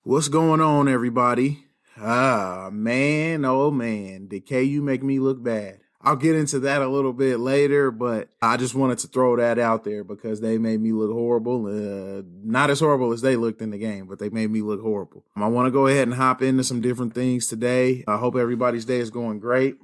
What's going on, everybody? Man, oh man, did KU make me look bad? I'll get into that a little bit later, but I just wanted to throw that out there because they made me look horrible. Not as horrible as they looked in the game, but they made me look horrible. I want to go ahead and hop into some different things today. I hope everybody's day is going great.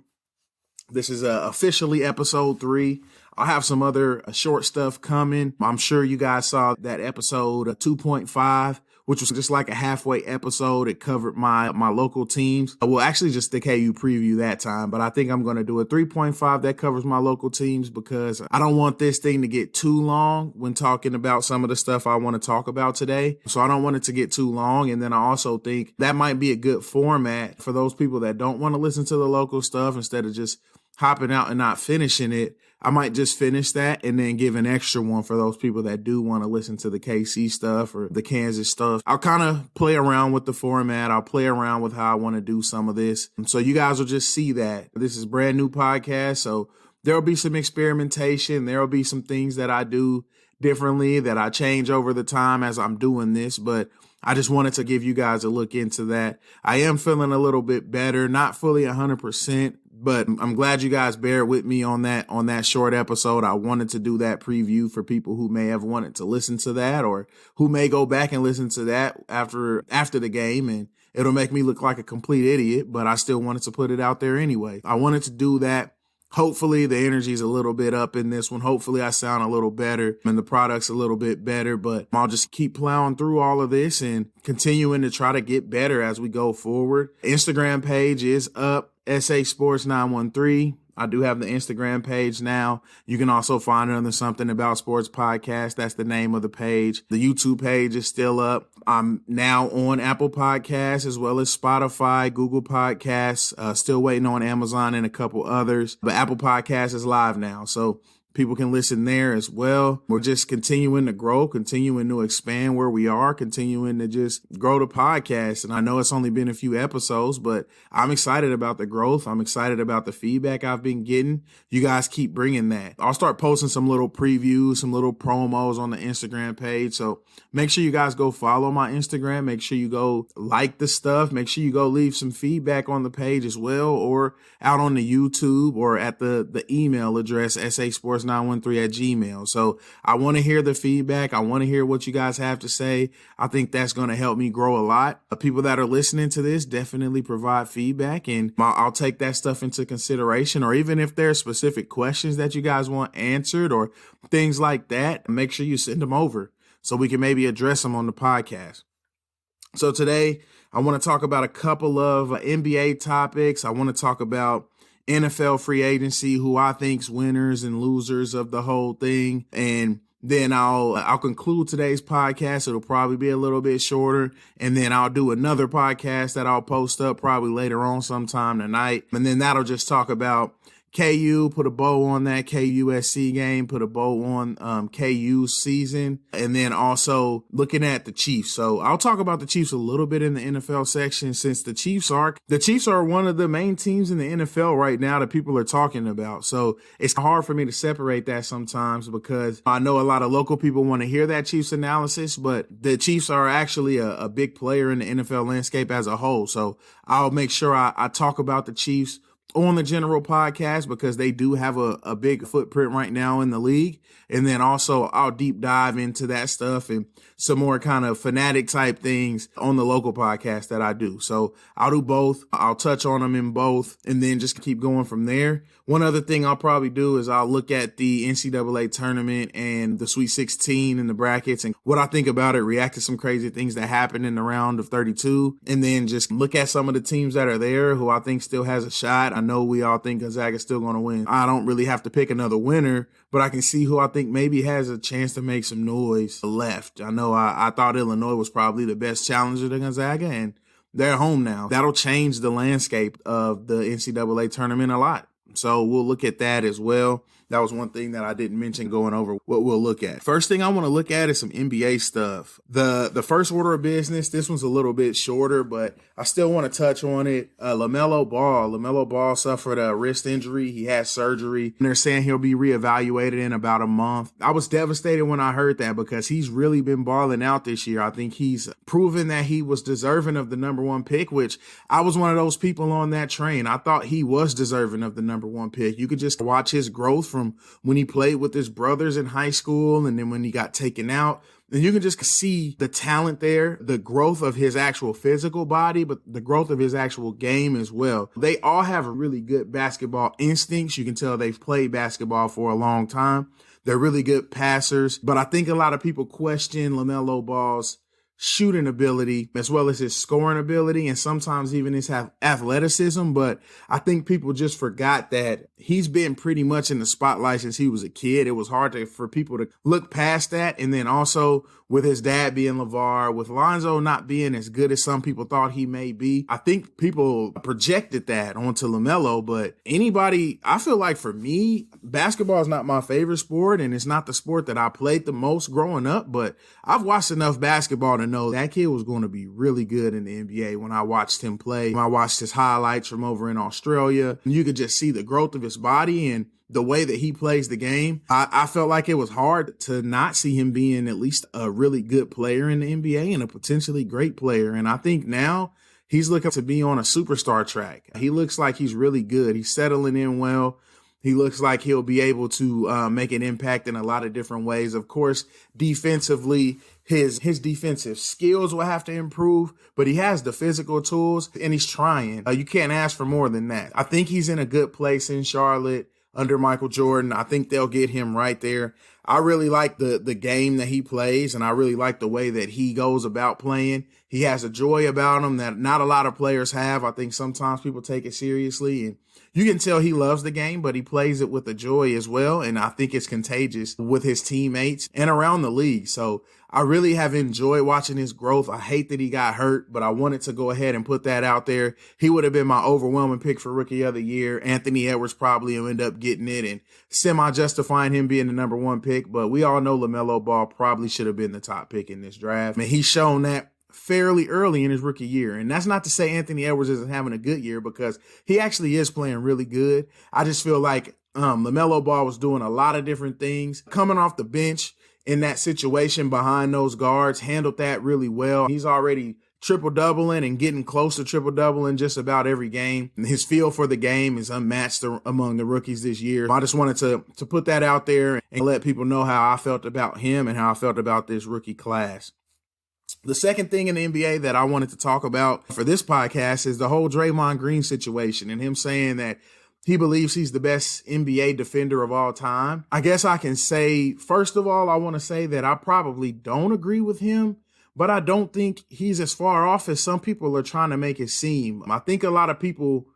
This is officially episode 3. I'll have some other short stuff coming. I'm sure you guys saw that episode 2.5, which was just like a halfway episode. It covered my local teams. Well, actually just the KU preview that time, but I think I'm going to do a 3.5 that covers my local teams because I don't want this thing to get too long when talking about some of the stuff I want to talk about today. So I don't want it to get too long. And then I also think that might be a good format for those people that don't want to listen to the local stuff instead of just hopping out and not finishing it. I might just finish that and then give an extra one for those people that do want to listen to the KC stuff or the Kansas stuff. I'll kind of play around with the format. I'll play around with how I want to do some of this. So you guys will just see that. This is a brand new podcast. So there'll be some experimentation. There'll be some things that I do differently that I change over the time as I'm doing this. But I just wanted to give you guys a look into that. I am feeling a little bit better, not fully 100%. But I'm glad you guys bear with me on that short episode. I wanted to do that preview for people who may have wanted to listen to that or who may go back and listen to that after the game, and it'll make me look like a complete idiot, but I still wanted to put it out there anyway. I wanted to do that. Hopefully the energy's a little bit up in this one. Hopefully I sound a little better and the product's a little bit better, but I'll just keep plowing through all of this and continuing to try to get better as we go forward. Instagram page is up. SA Sports 913. I do have the Instagram page now. You can also find it under Something About Sports Podcast. That's the name of the page. The YouTube page is still up. I'm now on Apple Podcasts as well as Spotify, Google Podcasts, still waiting on Amazon and a couple others. But Apple Podcasts is live now. So people can listen there as well. We're just continuing to grow, continuing to expand where we are, continuing to just grow the podcast. And I know it's only been a few episodes, but I'm excited about the growth. I'm excited about the feedback I've been getting. You guys keep bringing that. I'll start posting some little previews, some little promos on the Instagram page. So make sure you guys go follow my Instagram. Make sure you go like the stuff. Make sure you go leave some feedback on the page as well, or out on the YouTube or at the email address, sasports913@gmail. So I want to hear the feedback. I want to hear what you guys have to say. I think that's going to help me grow a lot. The people that are listening to this definitely provide feedback, and I'll take that stuff into consideration. Or even if there are specific questions that you guys want answered or things like that, make sure you send them over so we can maybe address them on the podcast. So today I want to talk about a couple of NBA topics. I want to talk about NFL free agency, who I think's winners and losers of the whole thing. And then I'll conclude today's podcast. It'll probably be a little bit shorter. And then I'll do another podcast that I'll post up probably later on sometime tonight. And then that'll just talk about KU, put a bow on that KUSC game, put a bow on KU's season, and then also looking at the Chiefs. So I'll talk about the Chiefs a little bit in the NFL section, since the Chiefs are one of the main teams in the NFL right now that people are talking about. So it's hard for me to separate that sometimes because I know a lot of local people want to hear that Chiefs analysis, but the Chiefs are actually a big player in the NFL landscape as a whole. So I'll make sure I talk about the Chiefs on the general podcast because they do have a big footprint right now in the league. And then also I'll deep dive into that stuff and some more kind of fanatic type things on the local podcast that I do. So I'll do both. I'll touch on them in both and then just keep going from there. One other thing I'll probably do is I'll look at the NCAA tournament and the Sweet 16 and the brackets and what I think about it, react to some crazy things that happened in the round of 32, and then just look at some of the teams that are there who I think still has a shot. I know we all think Gonzaga's still going to win. I don't really have to pick another winner, but I can see who I think maybe has a chance to make some noise left. I know I thought Illinois was probably the best challenger to Gonzaga, and they're home now. That'll change the landscape of the NCAA tournament a lot. So we'll look at that as well. That was one thing that I didn't mention going over what we'll look at. First thing I want to look at is some NBA stuff. The first order of business, this one's a little bit shorter, but I still want to touch on it. Lamelo Ball suffered a wrist injury. He had surgery. And they're saying he'll be reevaluated in about a month. I was devastated when I heard that because he's really been balling out this year. I think he's proven that he was deserving of the number one pick, which I was one of those people on that train. I thought he was deserving of the number one pick. You could just watch his growth from when he played with his brothers in high school and then when he got taken out. And you can just see the talent there, the growth of his actual physical body, but the growth of his actual game as well. They all have really good basketball instincts. You can tell they've played basketball for a long time. They're really good passers. But I think a lot of people question LaMelo Ball's shooting ability as well as his scoring ability and sometimes even his athleticism. But I think people just forgot that he's been pretty much in the spotlight since he was a kid. It was hard for people to look past that. And then also with his dad being LeVar, with Lonzo not being as good as some people thought he may be, I think people projected that onto LaMelo. But I feel like for me, basketball is not my favorite sport and it's not the sport that I played the most growing up, but I've watched enough basketball to know that kid was going to be really good in the NBA when I watched him play. When I watched his highlights from over in Australia, you could just see the growth of his body and the way that he plays the game. I felt like it was hard to not see him being at least a really good player in the NBA and a potentially great player. And I think now he's looking to be on a superstar track. He looks like he's really good. He's settling in well. He looks like he'll be able to make an impact in a lot of different ways. Of course, defensively, his defensive skills will have to improve, but he has the physical tools and he's trying. You can't ask for more than that. I think he's in a good place in Charlotte under Michael Jordan. I think they'll get him right there. I really like the game that he plays, and I really like the way that he goes about playing. He has a joy about him that not a lot of players have. I think sometimes people take it seriously, and you can tell he loves the game, but he plays it with a joy as well, and I think it's contagious with his teammates and around the league. So I really have enjoyed watching his growth. I hate that he got hurt, but I wanted to go ahead and put that out there. He would have been my overwhelming pick for Rookie of the Year. Anthony Edwards probably will end up getting it and semi-justifying him being the number one pick, but we all know LaMelo Ball probably should have been the top pick in this draft. I mean, he's shown that fairly early in his rookie year. And that's not to say Anthony Edwards isn't having a good year because he actually is playing really good. I just feel like LaMelo Ball was doing a lot of different things. Coming off the bench in that situation behind those guards, handled that really well. He's already triple-doubling and getting close to triple-doubling just about every game. And his feel for the game is unmatched among the rookies this year. I just wanted to put that out there and let people know how I felt about him and how I felt about this rookie class. The second thing in the NBA that I wanted to talk about for this podcast is the whole Draymond Green situation and him saying that he believes he's the best NBA defender of all time. I guess I can say, first of all, I want to say that I probably don't agree with him, but I don't think he's as far off as some people are trying to make it seem. I think a lot of people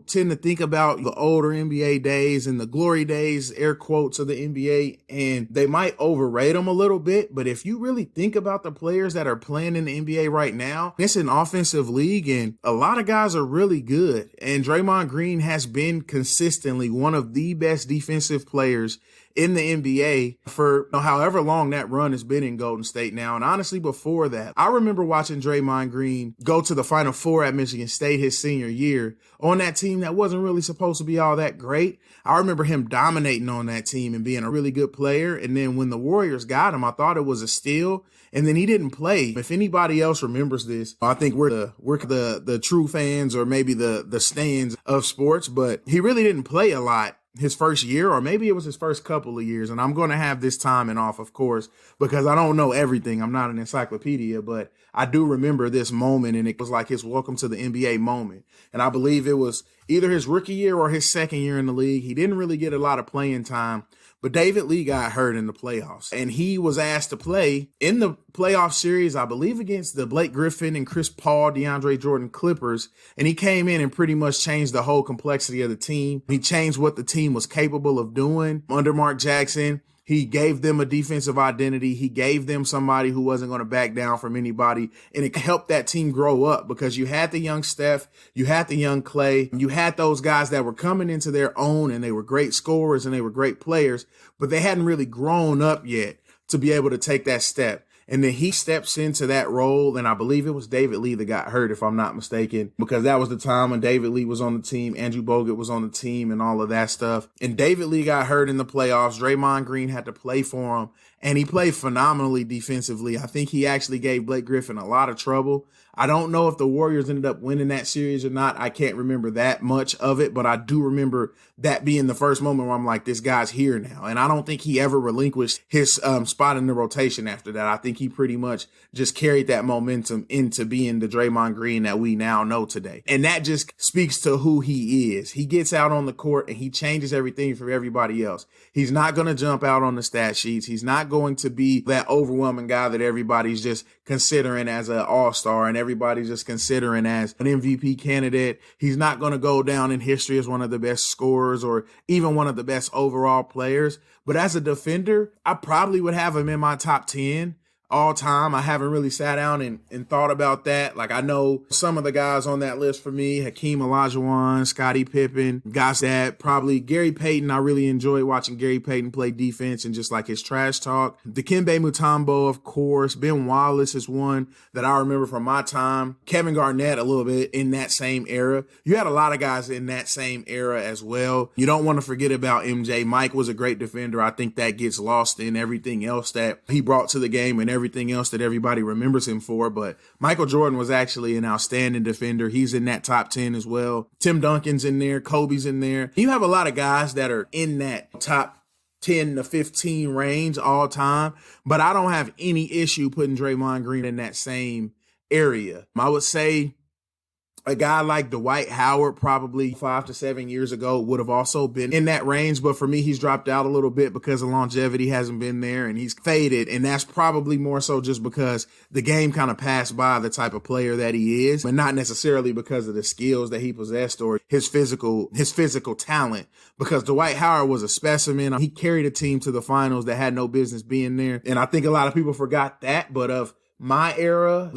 tend to think about the older NBA days and the glory days, air quotes, of the NBA, and they might overrate them a little bit. But if you really think about the players that are playing in the NBA right now, it's an offensive league and a lot of guys are really good. And Draymond Green has been consistently one of the best defensive players in the NBA for however long that run has been in Golden State now. And honestly, before that, I remember watching Draymond Green go to the Final Four at Michigan State his senior year on that team that wasn't really supposed to be all that great. I remember him dominating on that team and being a really good player. And then when the Warriors got him, I thought it was a steal. And then he didn't play. If anybody else remembers this, I think we're the true fans or maybe the stands of sports, but he really didn't play a lot his first year, or maybe it was his first couple of years. And I'm going to have this timing off, of course, because I don't know everything. I'm not an encyclopedia, but I do remember this moment, and it was like his welcome to the NBA moment. And I believe it was either his rookie year or his second year in the league. He didn't really get a lot of playing time, but David Lee got hurt in the playoffs, and he was asked to play in the playoff series, I believe, against the Blake Griffin and Chris Paul, DeAndre Jordan Clippers. And he came in and pretty much changed the whole complexity of the team. He changed what the team was capable of doing under Mark Jackson. He gave them a defensive identity. He gave them somebody who wasn't going to back down from anybody. And it helped that team grow up because you had the young Steph, you had the young Clay, you had those guys that were coming into their own and they were great scorers and they were great players, but they hadn't really grown up yet to be able to take that step. And then he steps into that role, and I believe it was David Lee that got hurt, if I'm not mistaken, because that was the time when David Lee was on the team, Andrew Bogut was on the team, and all of that stuff. And David Lee got hurt in the playoffs. Draymond Green had to play for him, and he played phenomenally defensively. I think he actually gave Blake Griffin a lot of trouble. I don't know if the Warriors ended up winning that series or not. I can't remember that much of it, but I do remember that being the first moment where I'm like, this guy's here now. And I don't think he ever relinquished his spot in the rotation after that. I think he pretty much just carried that momentum into being the Draymond Green that we now know today. And that just speaks to who he is. He gets out on the court and he changes everything for everybody else. He's not going to jump out on the stat sheets. He's not going to be that overwhelming guy that everybody's just considering as an all-star and everybody's just considering as an MVP candidate. He's not going to go down in history as one of the best scorers or even one of the best overall players. But as a defender, I probably would have him in my top 10 all time. I haven't really sat down and thought about that. Like, I know some of the guys on that list for me, Hakeem Olajuwon, Scottie Pippen, guys that probably Gary Payton. I really enjoy watching Gary Payton play defense and just like his trash talk. Dikembe Mutombo, of course. Ben Wallace is one that I remember from my time. Kevin Garnett a little bit in that same era. You had a lot of guys in that same era as well. You don't want to forget about MJ. Mike was a great defender. I think that gets lost in everything else that he brought to the game and everything else that everybody remembers him for. But Michael Jordan was actually an outstanding defender. He's in that top 10 as well. Tim Duncan's in there. Kobe's in there. You have a lot of guys that are in that top 10 to 15 range all time, but I don't have any issue putting Draymond Green in that same area. I would say a guy like Dwight Howard probably 5 to 7 years ago would have also been in that range. But for me, he's dropped out a little bit because the longevity hasn't been there and he's faded. And that's probably more so just because the game kind of passed by the type of player that he is, but not necessarily because of the skills that he possessed or his physical talent. Because Dwight Howard was a specimen. He carried a team to the finals that had no business being there. And I think a lot of people forgot that. But of my era,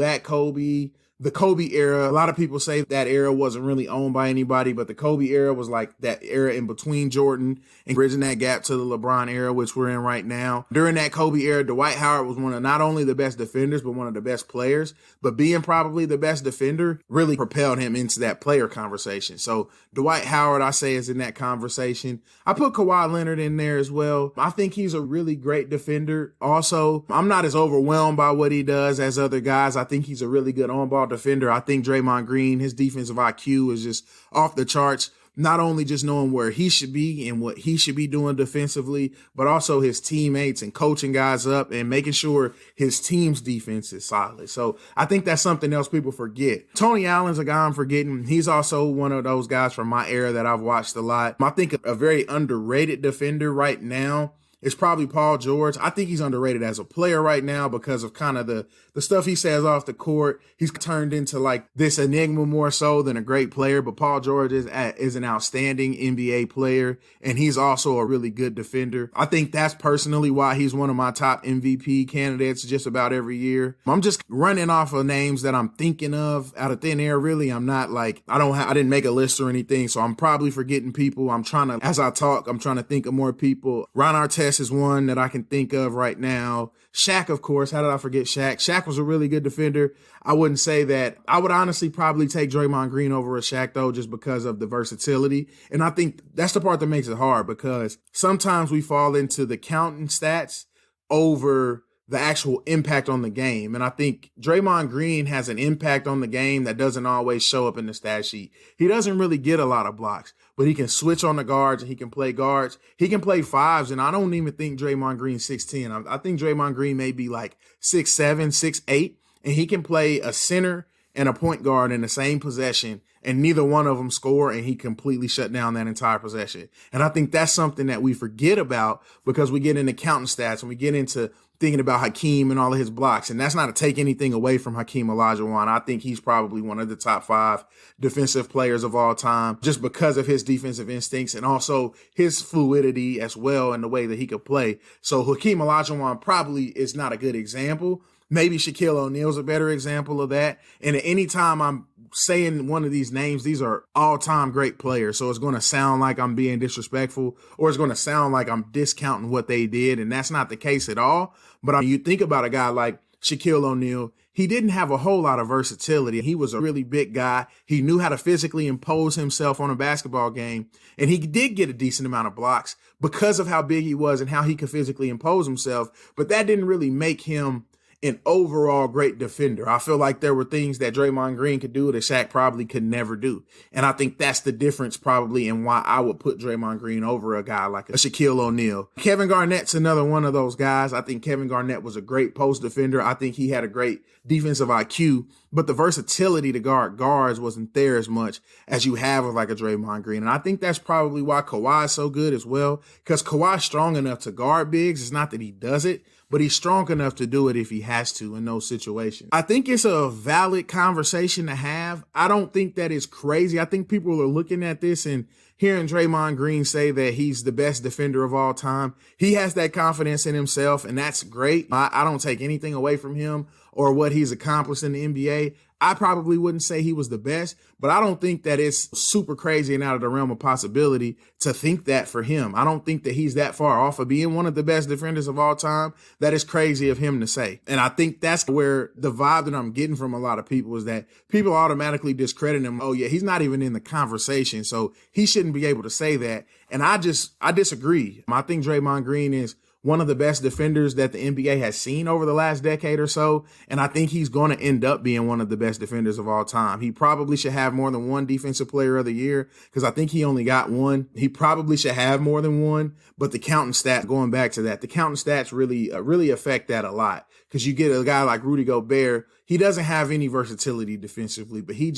the Kobe era, a lot of people say that era wasn't really owned by anybody, but the Kobe era was like that era in between Jordan and bridging that gap to the LeBron era, which we're in right now. During that Kobe era, Dwight Howard was one of not only the best defenders, but one of the best players. But being probably the best defender really propelled him into that player conversation. So Dwight Howard, I say, is in that conversation. I put Kawhi Leonard in there as well. I think he's a really great defender. Also, I'm not as overwhelmed by what he does as other guys. I think he's a really good on-ball defender. I think Draymond Green, his defensive IQ is just off the charts. Not only just knowing where he should be and what he should be doing defensively, but also his teammates and coaching guys up and making sure his team's defense is solid. So I think that's something else people forget. Tony Allen's a guy I'm forgetting. He's also one of those guys from my era that I've watched a lot. I think a very underrated defender right now is probably Paul George. I think he's underrated as a player right now because of kind of the stuff he says off the court. He's turned into like this enigma more so than a great player, but Paul George is an outstanding NBA player, and he's also a really good defender. I think that's personally why he's one of my top MVP candidates just about every year. I'm just running off of names that I'm thinking of out of thin air, really. I'm not like, I didn't make a list or anything, so I'm probably forgetting people. As I talk, I'm trying to think of more people. Ron Artest is one that I can think of right now. Shaq, of course. How did I forget Shaq? Shaq was a really good defender. I wouldn't say that. I would honestly probably take Draymond Green over a Shaq, though, just because of the versatility. And I think that's the part that makes it hard, because sometimes we fall into the counting stats over the actual impact on the game. And I think Draymond Green has an impact on the game that doesn't always show up in the stat sheet. He doesn't really get a lot of blocks, but he can switch on the guards and he can play guards. He can play fives, and I don't even think Draymond Green's 6'10". I think Draymond Green may be like 6'7", 6'8", and he can play a center and a point guard in the same possession, and neither one of them score, and he completely shut down that entire possession. And I think that's something that we forget about because we get into counting stats and we get into thinking about Hakeem and all of his blocks. And that's not to take anything away from Hakeem Olajuwon. I think he's probably one of the top 5 defensive players of all time just because of his defensive instincts and also his fluidity as well in the way that he could play. So Hakeem Olajuwon probably is not a good example. Maybe Shaquille O'Neal's a better example of that. And at any time I'm saying one of these names, these are all-time great players. So it's going to sound like I'm being disrespectful, or it's going to sound like I'm discounting what they did. And that's not the case at all. But you think about a guy like Shaquille O'Neal, he didn't have a whole lot of versatility. He was a really big guy. He knew how to physically impose himself on a basketball game. And he did get a decent amount of blocks because of how big he was and how he could physically impose himself. But that didn't really make him an overall great defender. I feel like there were things that Draymond Green could do that Shaq probably could never do. And I think that's the difference probably in why I would put Draymond Green over a guy like a Shaquille O'Neal. Kevin Garnett's another one of those guys. I think Kevin Garnett was a great post defender. I think he had a great defensive IQ, but the versatility to guard guards wasn't there as much as you have with like a Draymond Green. And I think that's probably why Kawhi is so good as well, because Kawhi's strong enough to guard bigs. It's not that he does it, but he's strong enough to do it if he has to in those situations. I think it's a valid conversation to have. I don't think that is crazy. I think people are looking at this and hearing Draymond Green say that he's the best defender of all time. He has that confidence in himself, and that's great. I don't take anything away from him or what he's accomplished in the NBA. I probably wouldn't say he was the best, but I don't think that it's super crazy and out of the realm of possibility to think that for him. I don't think that he's that far off of being one of the best defenders of all time. That is crazy of him to say. And I think that's where the vibe that I'm getting from a lot of people is that people automatically discredit him. Oh yeah, he's not even in the conversation, so he shouldn't be able to say that. And I disagree. I think Draymond Green is one of the best defenders that the NBA has seen over the last decade or so. And I think he's going to end up being one of the best defenders of all time. He probably should have more than one defensive player of the year because I think he only got one. He probably should have more than one, but the counting stats, going back to that, the counting stats really affect that a lot because you get a guy like Rudy Gobert. He doesn't have any versatility defensively, but he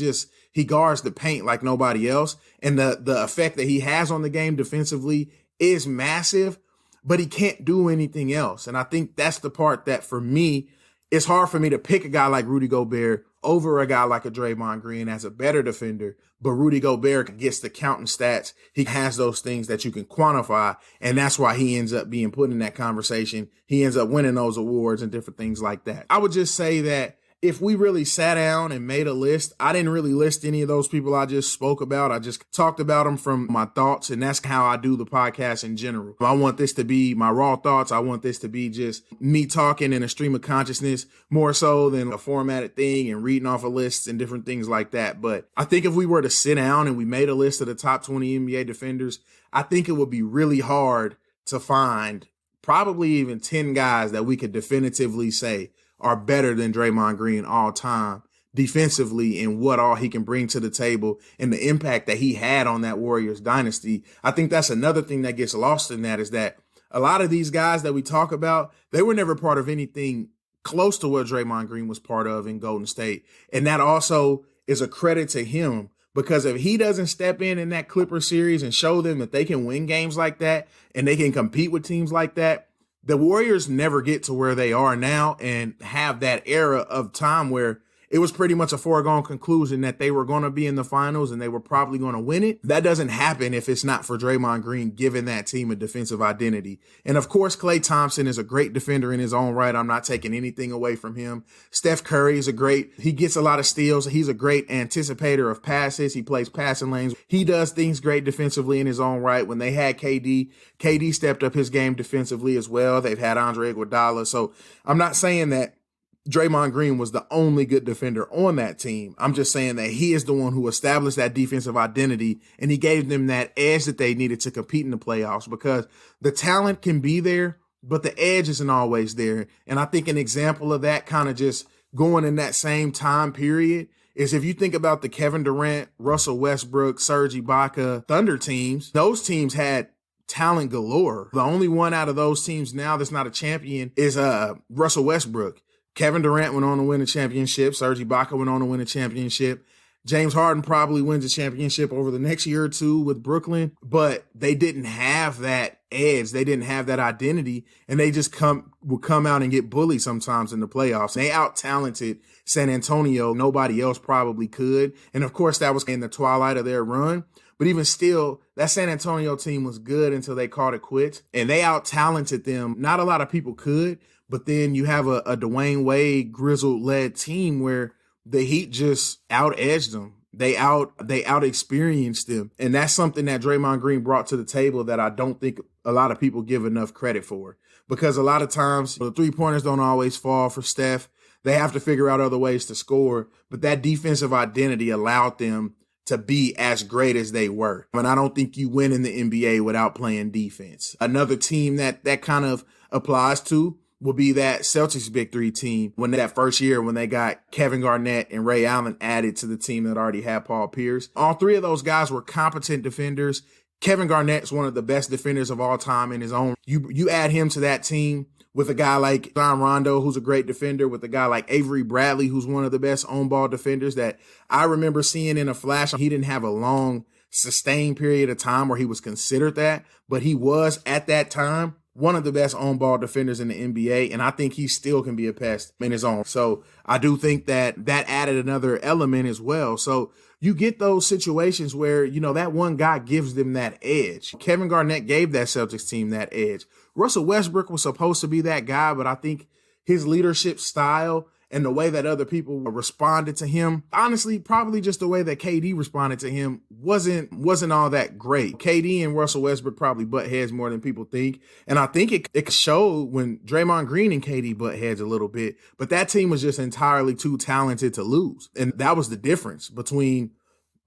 guards the paint like nobody else. And the effect that he has on the game defensively is massive, but he can't do anything else. And I think that's the part that for me, it's hard for me to pick a guy like Rudy Gobert over a guy like a Draymond Green as a better defender. But Rudy Gobert gets the counting stats. He has those things that you can quantify. And that's why he ends up being put in that conversation. He ends up winning those awards and different things like that. I would just say that if we really sat down and made a list, I didn't really list any of those people I just spoke about. I just talked about them from my thoughts, and that's how I do the podcast in general. I want this to be my raw thoughts. I want this to be just me talking in a stream of consciousness more so than a formatted thing and reading off of lists and different things like that. But I think if we were to sit down and we made a list of the top 20 NBA defenders, I think it would be really hard to find probably even 10 guys that we could definitively say are better than Draymond Green all time defensively and what all he can bring to the table and the impact that he had on that Warriors dynasty. I think that's another thing that gets lost in that is that a lot of these guys that we talk about, they were never part of anything close to what Draymond Green was part of in Golden State. And that also is a credit to him because if he doesn't step in that Clippers series and show them that they can win games like that and they can compete with teams like that, the Warriors never get to where they are now and have that era of time where it was pretty much a foregone conclusion that they were going to be in the finals and they were probably going to win it. That doesn't happen if it's not for Draymond Green giving that team a defensive identity. And of course, Klay Thompson is a great defender in his own right. I'm not taking anything away from him. Steph Curry is he gets a lot of steals. He's a great anticipator of passes. He plays passing lanes. He does things great defensively in his own right. When they had KD stepped up his game defensively as well. They've had Andre Iguodala. So I'm not saying that Draymond Green was the only good defender on that team. I'm just saying that he is the one who established that defensive identity and he gave them that edge that they needed to compete in the playoffs because the talent can be there, but the edge isn't always there. And I think an example of that kind of just going in that same time period is if you think about the Kevin Durant, Russell Westbrook, Serge Ibaka, Thunder teams, those teams had talent galore. The only one out of those teams now that's not a champion is Russell Westbrook. Kevin Durant went on to win a championship. Serge Ibaka went on to win a championship. James Harden probably wins a championship over the next year or two with Brooklyn, but they didn't have that edge. They didn't have that identity, and they just would come out and get bullied sometimes in the playoffs. They out-talented San Antonio. Nobody else probably could. And, of course, that was in the twilight of their run. But even still, that San Antonio team was good until they called it quits. And they out-talented them. Not a lot of people could. But then you have a Dwayne Wade grizzled-led team where the Heat just out-edged them. They out-experienced them. And that's something that Draymond Green brought to the table that I don't think a lot of people give enough credit for. Because a lot of times the three-pointers don't always fall for Steph. They have to figure out other ways to score. But that defensive identity allowed them to be as great as they were. And I don't think you win in the NBA without playing defense. Another team that kind of applies to will be that Celtics Big Three team when that first year when they got Kevin Garnett and Ray Allen added to the team that already had Paul Pierce. All three of those guys were competent defenders. Kevin Garnett's one of the best defenders of all time in his own. You add him to that team with a guy like John Rondo, who's a great defender, with a guy like Avery Bradley, who's one of the best on-ball defenders that I remember seeing in a flash. He didn't have a long, sustained period of time where he was considered that, but he was, at that time, one of the best on-ball defenders in the NBA, and I think he still can be a pest in his own. So I do think that added another element as well. So you get those situations where, that one guy gives them that edge. Kevin Garnett gave that Celtics team that edge. Russell Westbrook was supposed to be that guy, but I think his leadership style and the way that other people responded to him, honestly, probably just the way that KD responded to him wasn't all that great. KD and Russell Westbrook probably butt heads more than people think. And I think it showed when Draymond Green and KD butt heads a little bit, but that team was just entirely too talented to lose. And that was the difference between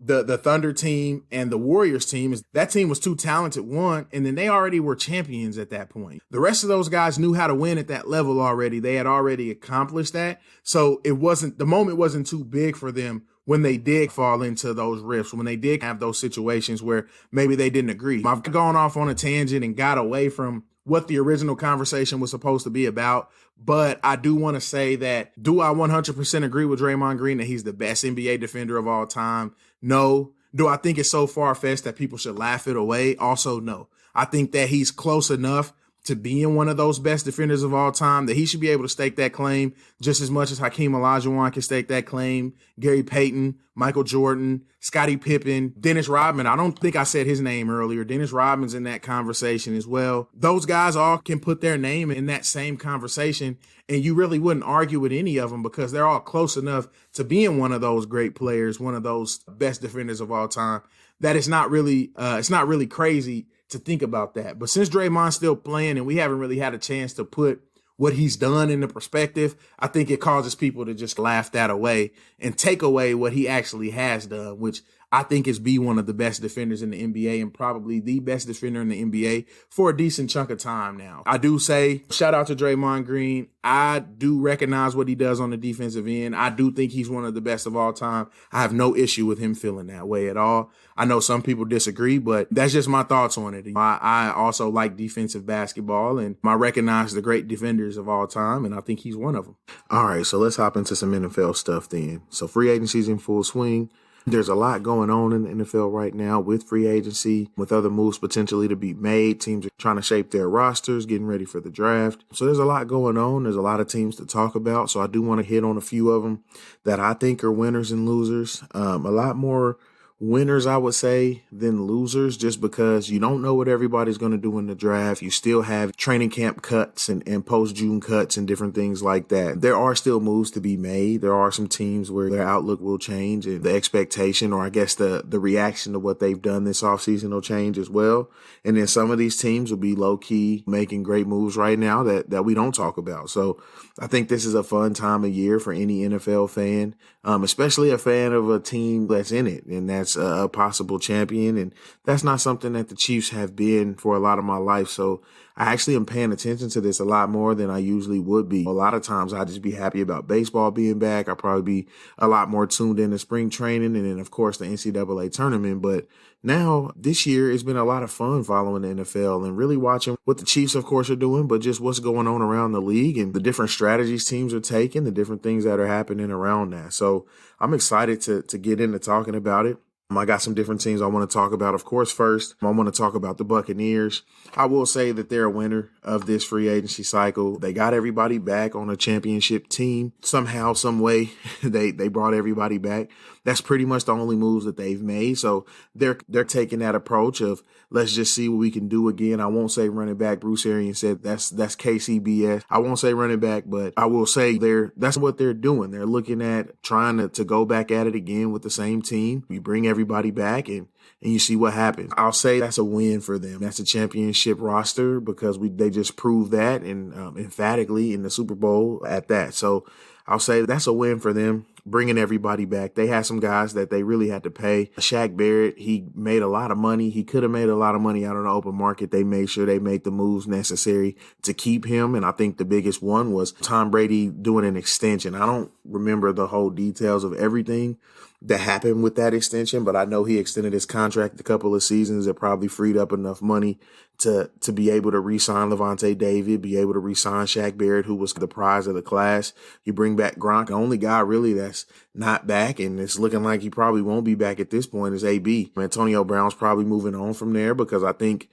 the Thunder team and the Warriors team. Is that team was too talented, one, and then they already were champions at that point. The rest of those guys knew how to win at that level already. They had already accomplished that. So the moment wasn't too big for them when they did fall into those rifts, when they did have those situations where maybe they didn't agree. I've gone off on a tangent and got away from what the original conversation was supposed to be about. But I do want to say that, do I 100% agree with Draymond Green that he's the best NBA defender of all time? No. Do I think it's so far-fetched that people should laugh it away? Also, no. I think that he's close enough to being one of those best defenders of all time that he should be able to stake that claim just as much as Hakeem Olajuwon can stake that claim, Gary Payton, Michael Jordan, Scottie Pippen, Dennis Rodman. I don't think I said his name earlier. Dennis Rodman's in that conversation as well. Those guys all can put their name in that same conversation, and you really wouldn't argue with any of them because they're all close enough to being one of those great players, one of those best defenders of all time, that it's not really crazy to think about that. But since Draymond's still playing and we haven't really had a chance to put what he's done into perspective, I think it causes people to just laugh that away and take away what he actually has done, which I think is be one of the best defenders in the NBA and probably the best defender in the NBA for a decent chunk of time now. I do say shout out to Draymond Green. I do recognize what he does on the defensive end. I do think he's one of the best of all time. I have no issue with him feeling that way at all. I know some people disagree, but that's just my thoughts on it. I also like defensive basketball, and I recognize the great defenders of all time, and I think he's one of them. All right, so let's hop into some NFL stuff then. So free agency's in full swing. There's a lot going on in the NFL right now with free agency, with other moves potentially to be made. Teams are trying to shape their rosters, getting ready for the draft. So there's a lot going on. There's a lot of teams to talk about. So I do want to hit on a few of them that I think are winners and losers. A lot more winners, I would say, than losers, just because you don't know what everybody's going to do in the draft. You still have training camp cuts and post-June cuts and different things like that. There are still moves to be made. There are some teams where their outlook will change and the expectation, or I guess the reaction to what they've done this offseason will change as well. And then some of these teams will be low-key making great moves right now that we don't talk about. So I think this is a fun time of year for any NFL fan, especially a fan of a team that's in it, and that's a possible champion. And that's not something that the Chiefs have been for a lot of my life. So I actually am paying attention to this a lot more than I usually would be. A lot of times I just be happy about baseball being back. I'll probably be a lot more tuned into spring training and then, of course, the NCAA tournament. But now this year it's been a lot of fun following the NFL and really watching what the Chiefs, of course, are doing, but just what's going on around the league and the different strategies teams are taking, the different things that are happening around that. So I'm excited to get into talking about it. I got some different teams I want to talk about. Of course, first, I want to talk about the Buccaneers. I will say that they're a winner of this free agency cycle. They got everybody back on a championship team. Somehow, some way, they brought everybody back. That's pretty much the only moves that they've made. So they're taking that approach of let's just see what we can do again. I won't say running back. Bruce Arians said that's KCBS. I won't say running back, but I will say that's what they're doing. They're looking at trying to go back at it again with the same team. You bring everybody back and you see what happens. I'll say that's a win for them. That's a championship roster because they just proved that and emphatically in the Super Bowl at that. So I'll say that's a win for them, bringing everybody back. They had some guys that they really had to pay. Shaq Barrett, he made a lot of money. He could have made a lot of money out on the open market. They made sure they made the moves necessary to keep him. And I think the biggest one was Tom Brady doing an extension. I don't remember the whole details of everything that happened with that extension, but I know he extended his contract a couple of seasons. It probably freed up enough money to be able to re-sign Levante David, be able to re-sign Shaq Barrett, who was the prize of the class. You bring back Gronk. The only guy really that's not back, and it's looking like he probably won't be back at this point, is AB. Antonio Brown's probably moving on from there because I think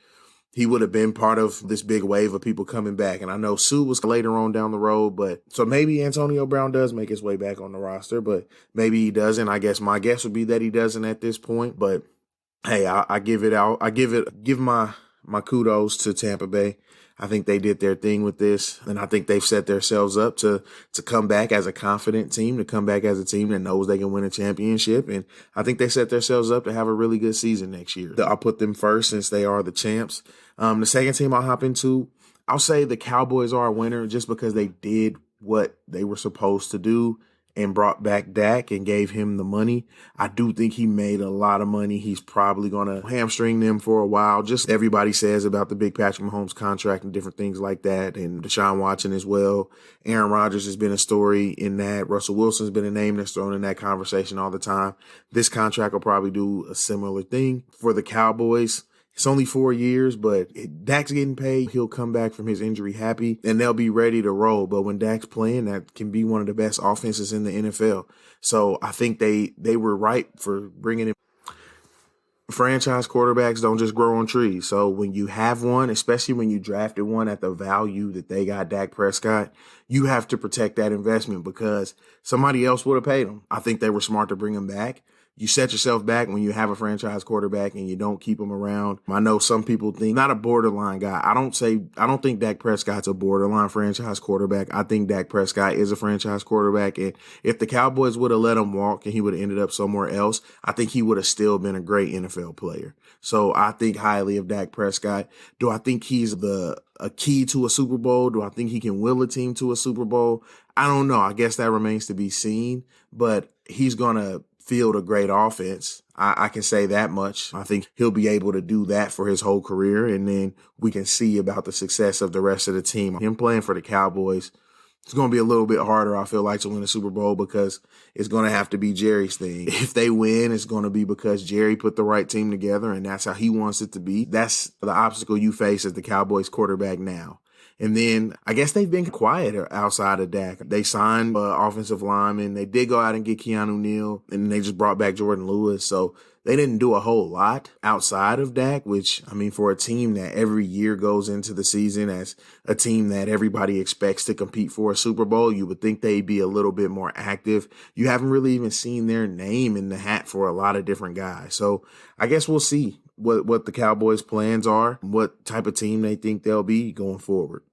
he would have been part of this big wave of people coming back. And I know Sue was later on down the road, but so maybe Antonio Brown does make his way back on the roster, but maybe he doesn't. I guess my guess would be that he doesn't at this point. But hey, I give it out. I give my kudos to Tampa Bay. I think they did their thing with this, and I think they've set themselves up to come back as a confident team, to come back as a team that knows they can win a championship. And I think they set themselves up to have a really good season next year. I'll put them first since they are the champs. The second team I'll hop into, I'll say the Cowboys are a winner just because they did what they were supposed to do and brought back Dak and gave him the money. I do think he made a lot of money. He's probably going to hamstring them for a while. Just everybody says about the big Patrick Mahomes contract and different things like that. And Deshaun Watson as well. Aaron Rodgers has been a story in that. Russell Wilson's been a name that's thrown in that conversation all the time. This contract will probably do a similar thing for the Cowboys. It's only 4 years, but Dak's getting paid. He'll come back from his injury happy, and they'll be ready to roll. But when Dak's playing, that can be one of the best offenses in the NFL. So I think they were right for bringing him. Franchise quarterbacks don't just grow on trees. So when you have one, especially when you drafted one at the value that they got Dak Prescott, you have to protect that investment because somebody else would have paid him. I think they were smart to bring him back. You set yourself back when you have a franchise quarterback and you don't keep him around. I know some people think not a borderline guy. I don't think Dak Prescott's a borderline franchise quarterback. I think Dak Prescott is a franchise quarterback. And if the Cowboys would have let him walk and he would have ended up somewhere else, I think he would have still been a great NFL player. So I think highly of Dak Prescott. Do I think he's a key to a Super Bowl? Do I think he can will a team to a Super Bowl? I don't know. I guess that remains to be seen, but he's going to field a great offense. I can say that much. I think he'll be able to do that for his whole career, and then we can see about the success of the rest of the team. Him playing for the Cowboys, it's going to be a little bit harder, I feel like, to win a Super Bowl because it's going to have to be Jerry's thing. If they win, it's going to be because Jerry put the right team together, and that's how he wants it to be. That's the obstacle you face as the Cowboys quarterback now. And then I guess they've been quiet outside of Dak. They signed offensive linemen. They did go out and get Keanu Neal, and they just brought back Jordan Lewis. So they didn't do a whole lot outside of Dak, which, I mean, for a team that every year goes into the season as a team that everybody expects to compete for a Super Bowl, you would think they'd be a little bit more active. You haven't really even seen their name in the hat for a lot of different guys. So I guess we'll see what the Cowboys' plans are, what type of team they think they'll be going forward.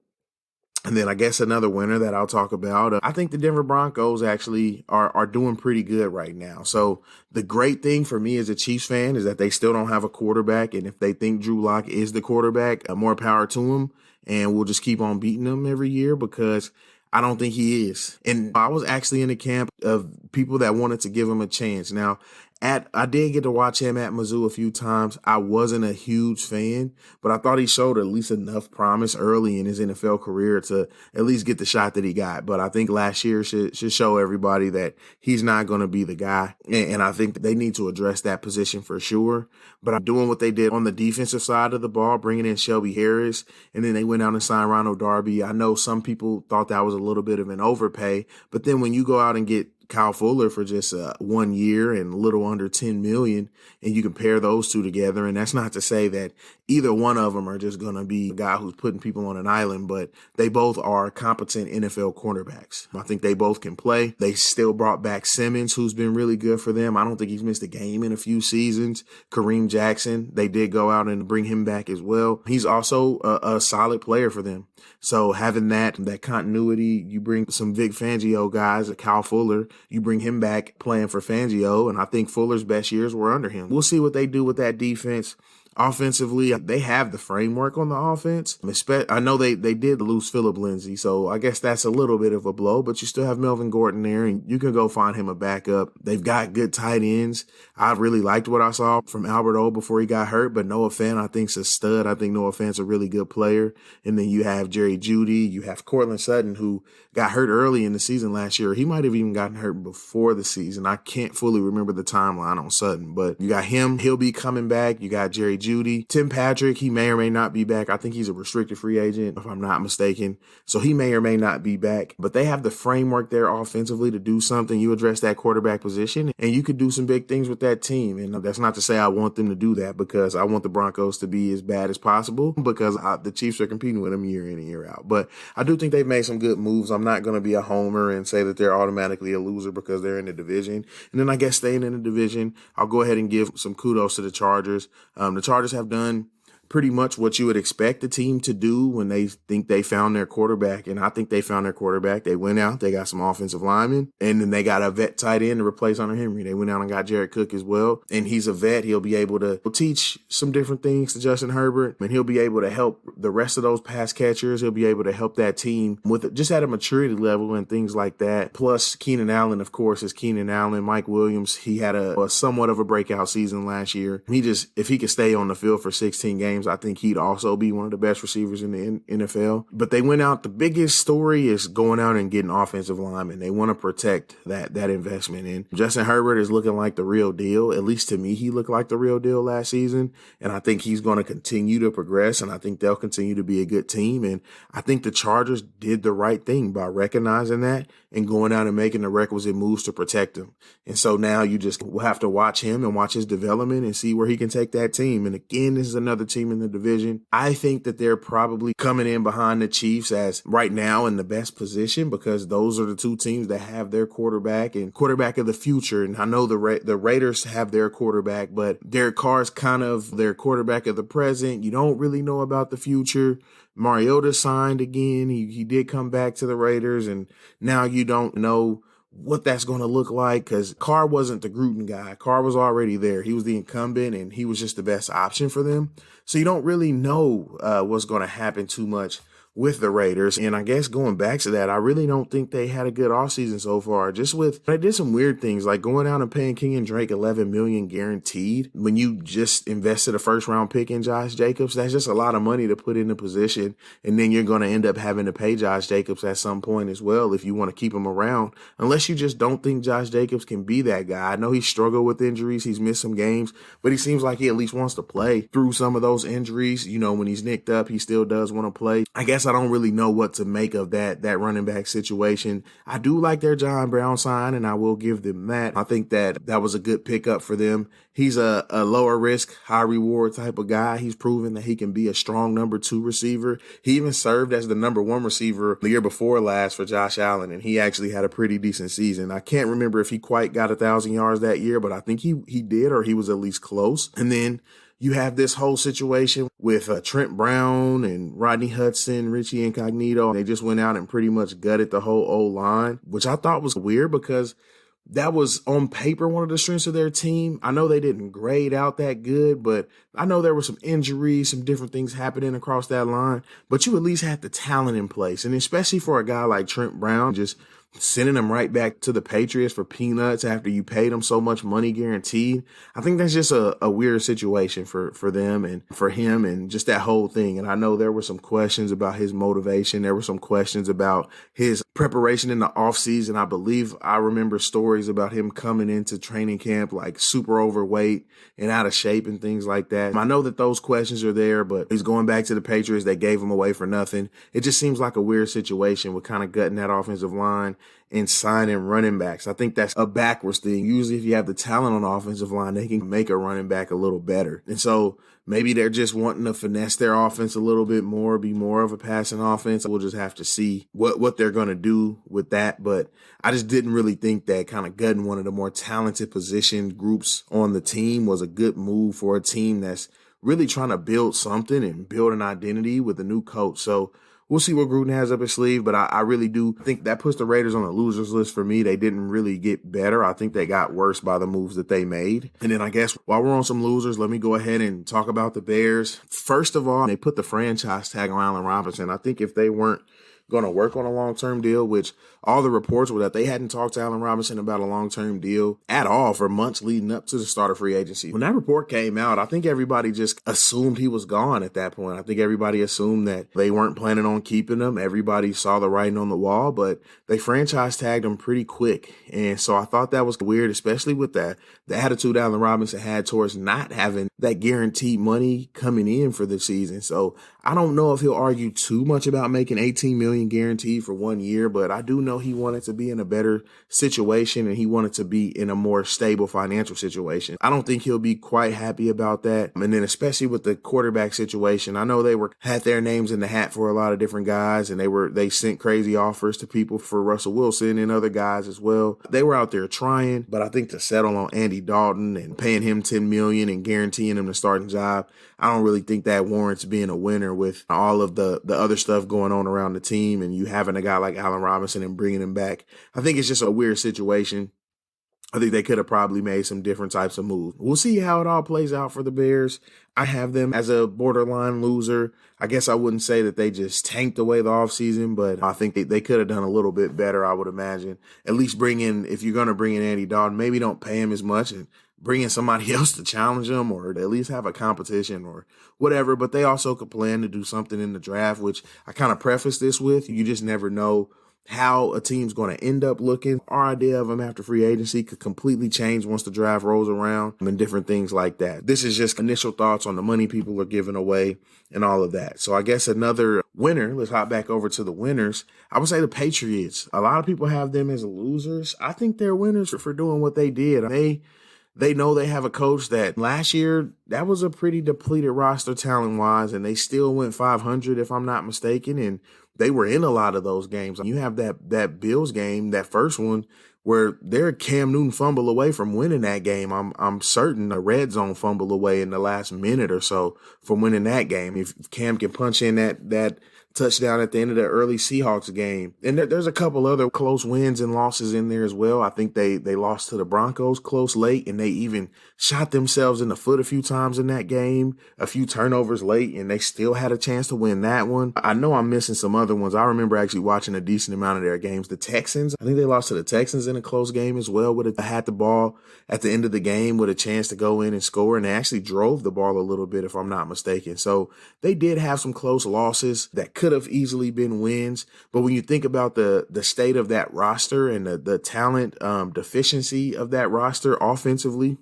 And then I guess another winner that I'll talk about, I think the Denver Broncos actually are doing pretty good right now. So the great thing for me as a Chiefs fan is that they still don't have a quarterback. And if they think Drew Lock is the quarterback, more power to him. And we'll just keep on beating them every year because I don't think he is. And I was actually in the camp of people that wanted to give him a chance. Now, I did get to watch him at Mizzou a few times. I wasn't a huge fan, but I thought he showed at least enough promise early in his NFL career to at least get the shot that he got. But I think last year should show everybody that he's not going to be the guy. And I think they need to address that position for sure. But I'm doing what they did on the defensive side of the ball, bringing in Shelby Harris, and then they went out and signed Ronald Darby. I know some people thought that was a little bit of an overpay, but then when you go out and get Kyle Fuller for just 1 year and a little under $10 million, and you compare those two together. And that's not to say that either one of them are just going to be a guy who's putting people on an island, but they both are competent NFL cornerbacks. I think they both can play. They still brought back Simmons, who's been really good for them. I don't think he's missed a game in a few seasons. Kareem Jackson, they did go out and bring him back as well. He's also a solid player for them. So having that continuity, you bring some Vic Fangio guys, Kyle Fuller, you bring him back playing for Fangio, and I think Fuller's best years were under him. We'll see what they do with that defense. Offensively, they have the framework on the offense. I know they did lose Phillip Lindsay, so I guess that's a little bit of a blow, but you still have Melvin Gordon there, and you can go find him a backup. They've got good tight ends. I really liked what I saw from Albert O before he got hurt, but Noah Fant, I think, is a stud. I think Noah Fant's a really good player. And then you have Jerry Jeudy. You have Cortland Sutton, who got hurt early in the season last year. He might have even gotten hurt before the season. I can't fully remember the timeline on Sutton, but you got him. He'll be coming back. You got Jerry Jeudy. Tim Patrick, he may or may not be back. I think he's a restricted free agent, if I'm not mistaken. So he may or may not be back. But they have the framework there offensively to do something. You address that quarterback position, and you could do some big things with that team. And that's not to say I want them to do that, because I want the Broncos to be as bad as possible, because the Chiefs are competing with them year in and year out. But I do think they've made some good moves. I'm not going to be a homer and say that they're automatically a loser because they're in the division. And then I guess staying in the division, I'll go ahead and give some kudos to the Chargers. The Chargers have done pretty much what you would expect the team to do when they think they found their quarterback. And I think they found their quarterback. They went out, they got some offensive linemen, and then they got a vet tight end to replace Hunter Henry. They went out and got Jared Cook as well. And he's a vet. He'll be able to teach some different things to Justin Herbert, and he'll be able to help the rest of those pass catchers. He'll be able to help that team with just at a maturity level and things like that. Plus Keenan Allen, of course, is Keenan Allen. Mike Williams, he had a somewhat of a breakout season last year. If he could stay on the field for 16 games, I think he'd also be one of the best receivers in the NFL. But they went out. The biggest story is going out and getting offensive linemen. They want to protect that investment. And Justin Herbert is looking like the real deal. At least to me, he looked like the real deal last season. And I think he's going to continue to progress. And I think they'll continue to be a good team. And I think the Chargers did the right thing by recognizing that and going out and making the requisite moves to protect him. And so now you just will have to watch him and watch his development and see where he can take that team. And again, this is another team in the division. I think that they're probably coming in behind the Chiefs as right now in the best position, because those are the two teams that have their quarterback and quarterback of the future. And I know the Raiders have their quarterback, but Derek Carr's kind of their quarterback of the present. You don't really know about the future. Mariota signed again. He did come back to the Raiders, and now you don't know what that's going to look like, because Carr wasn't the Gruden guy. Carr was already there. He was the incumbent, and he was just the best option for them. So you don't really know what's going to happen too much with the Raiders. And I guess going back to that, I really don't think they had a good offseason so far. They did some weird things, like going out and paying King and Drake $11 million guaranteed when you just invested a first round pick in Josh Jacobs. That's just a lot of money to put in the position. And then you're going to end up having to pay Josh Jacobs at some point as well if you want to keep him around, unless you just don't think Josh Jacobs can be that guy. I know he struggled with injuries. He's missed some games, but he seems like he at least wants to play through some of those injuries. You know, when he's nicked up, he still does want to play. I guess I don't really know what to make of that running back situation. I do like their John Brown sign, and I will give them that. I think that was a good pickup for them. He's a lower risk, high reward type of guy. He's proven that he can be a strong number 2 receiver. He even served as the number 1 receiver the year before last for Josh Allen, and he actually had a pretty decent season. I can't remember if he quite got 1,000 yards that year, but I think he did, or he was at least close. And then you have this whole situation with Trent Brown and Rodney Hudson, Richie Incognito. They just went out and pretty much gutted the whole O-line, which I thought was weird because that was on paper one of the strengths of their team. I know they didn't grade out that good, but I know there were some injuries, some different things happening across that line, but you at least had the talent in place. And especially for a guy like Trent Brown, just sending him right back to the Patriots for peanuts after you paid him so much money guaranteed. I think that's just a weird situation for them and for him and just that whole thing. And I know there were some questions about his motivation. There were some questions about his preparation in the offseason. I believe I remember stories about him coming into training camp like super overweight and out of shape and things like that. I know that those questions are there, but he's going back to the Patriots. They gave him away for nothing. It just seems like a weird situation with kind of gutting that offensive line. and signing running backs. I think that's a backwards thing. Usually if you have the talent on the offensive line, they can make a running back a little better. And so maybe they're just wanting to finesse their offense a little bit more, be more of a passing offense. We'll just have to see what they're going to do with that. But I just didn't really think that kind of gutting one of the more talented position groups on the team was a good move for a team that's really trying to build something and build an identity with a new coach. So we'll see what Gruden has up his sleeve, but I really do think that puts the Raiders on the losers list for me. They didn't really get better. I think they got worse by the moves that they made. And then I guess while we're on some losers, let me go ahead and talk about the Bears. First of all, they put the franchise tag on Allen Robinson. I think if they weren't going to work on a long-term deal, which all the reports were that they hadn't talked to Allen Robinson about a long-term deal at all for months leading up to the start of free agency. When that report came out, I think everybody just assumed he was gone at that point. I think everybody assumed that they weren't planning on keeping him. Everybody saw the writing on the wall, but they franchise tagged him pretty quick. And so I thought that was weird, especially with the attitude Allen Robinson had towards not having that guaranteed money coming in for the season. So I don't know if he'll argue too much about making $18 million guaranteed for 1 year, but I do know he wanted to be in a better situation and he wanted to be in a more stable financial situation. I don't think he'll be quite happy about that. And then especially with the quarterback situation, I know they had their names in the hat for a lot of different guys, and they sent crazy offers to people for Russell Wilson and other guys as well. They were out there trying, but I think to settle on Andy Dalton and paying him $10 million and guaranteeing him the starting job, I don't really think that warrants being a winner with all of the other stuff going on around the team and you having a guy like Allen Robinson and bringing him back. I think it's just a weird situation. I think they could have probably made some different types of moves. We'll see how it all plays out for the Bears. I have them as a borderline loser. I guess I wouldn't say that they just tanked away the offseason, but I think they could have done a little bit better, I would imagine. At least if you're going to bring in Andy Dalton, maybe don't pay him as much and bring in somebody else to challenge him or to at least have a competition or whatever. But they also could plan to do something in the draft, which I kind of preface this with. You just never know how a team's going to end up looking. Our idea of them after free agency could completely change once the draft rolls around and different things like that. This is just initial thoughts on the money people are giving away and all of that. So I guess another winner, let's hop back over to the winners. I would say the Patriots. A lot of people have them as losers. I think they're winners for doing what they did. They know they have a coach that last year, that was a pretty depleted roster talent-wise, and they still went 500 if I'm not mistaken, and they were in a lot of those games. You have that Bills game, that first one, where they're Cam Newton fumble away from winning that game. I'm certain a red zone fumble away in the last minute or so from winning that game. If Cam can punch in that touchdown at the end of the early Seahawks game. And there's a couple other close wins and losses in there as well. I think they lost to the Broncos close late, and they even shot themselves in the foot a few times in that game, a few turnovers late, and they still had a chance to win that one. I know I'm missing some other ones. I remember actually watching a decent amount of their games. The Texans, I think they lost to the Texans in a close game as well, had the ball at the end of the game with a chance to go in and score, and they actually drove the ball a little bit if I'm not mistaken. So they did have some close losses that could have easily been wins. But when you think about the state of that roster and the talent deficiency of that roster offensively,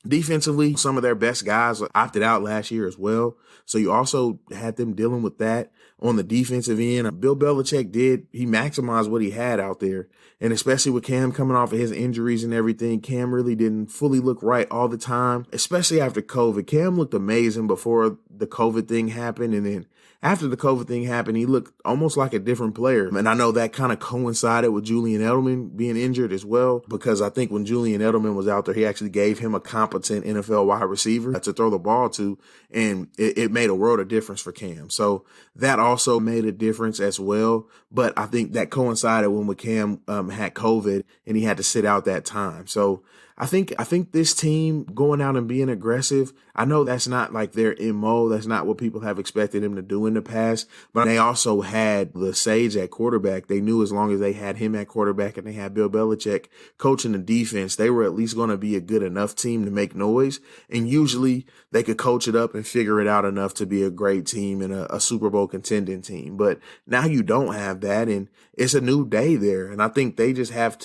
defensively, some of their best guys opted out last year as well. So you also had them dealing with that on the defensive end. Bill Belichick he maximized what he had out there. And especially with Cam coming off of his injuries and everything, Cam really didn't fully look right all the time, especially after COVID. Cam looked amazing before the COVID thing happened. And then after the COVID thing happened, he looked almost like a different player. And I know that kind of coincided with Julian Edelman being injured as well, because I think when Julian Edelman was out there, he actually gave him a competent NFL wide receiver to throw the ball to, and it made a world of difference for Cam. So that also made a difference as well. But I think that coincided when Cam had COVID and he had to sit out that time. So I think this team going out and being aggressive, I know that's not like their MO. That's not what people have expected him to do in the past. But they also had the Sage at quarterback. They knew as long as they had him at quarterback and they had Bill Belichick coaching the defense, they were at least going to be a good enough team to make noise. And usually they could coach it up and figure it out enough to be a great team and a Super Bowl contending team. But now you don't have that, and it's a new day there. And I think they had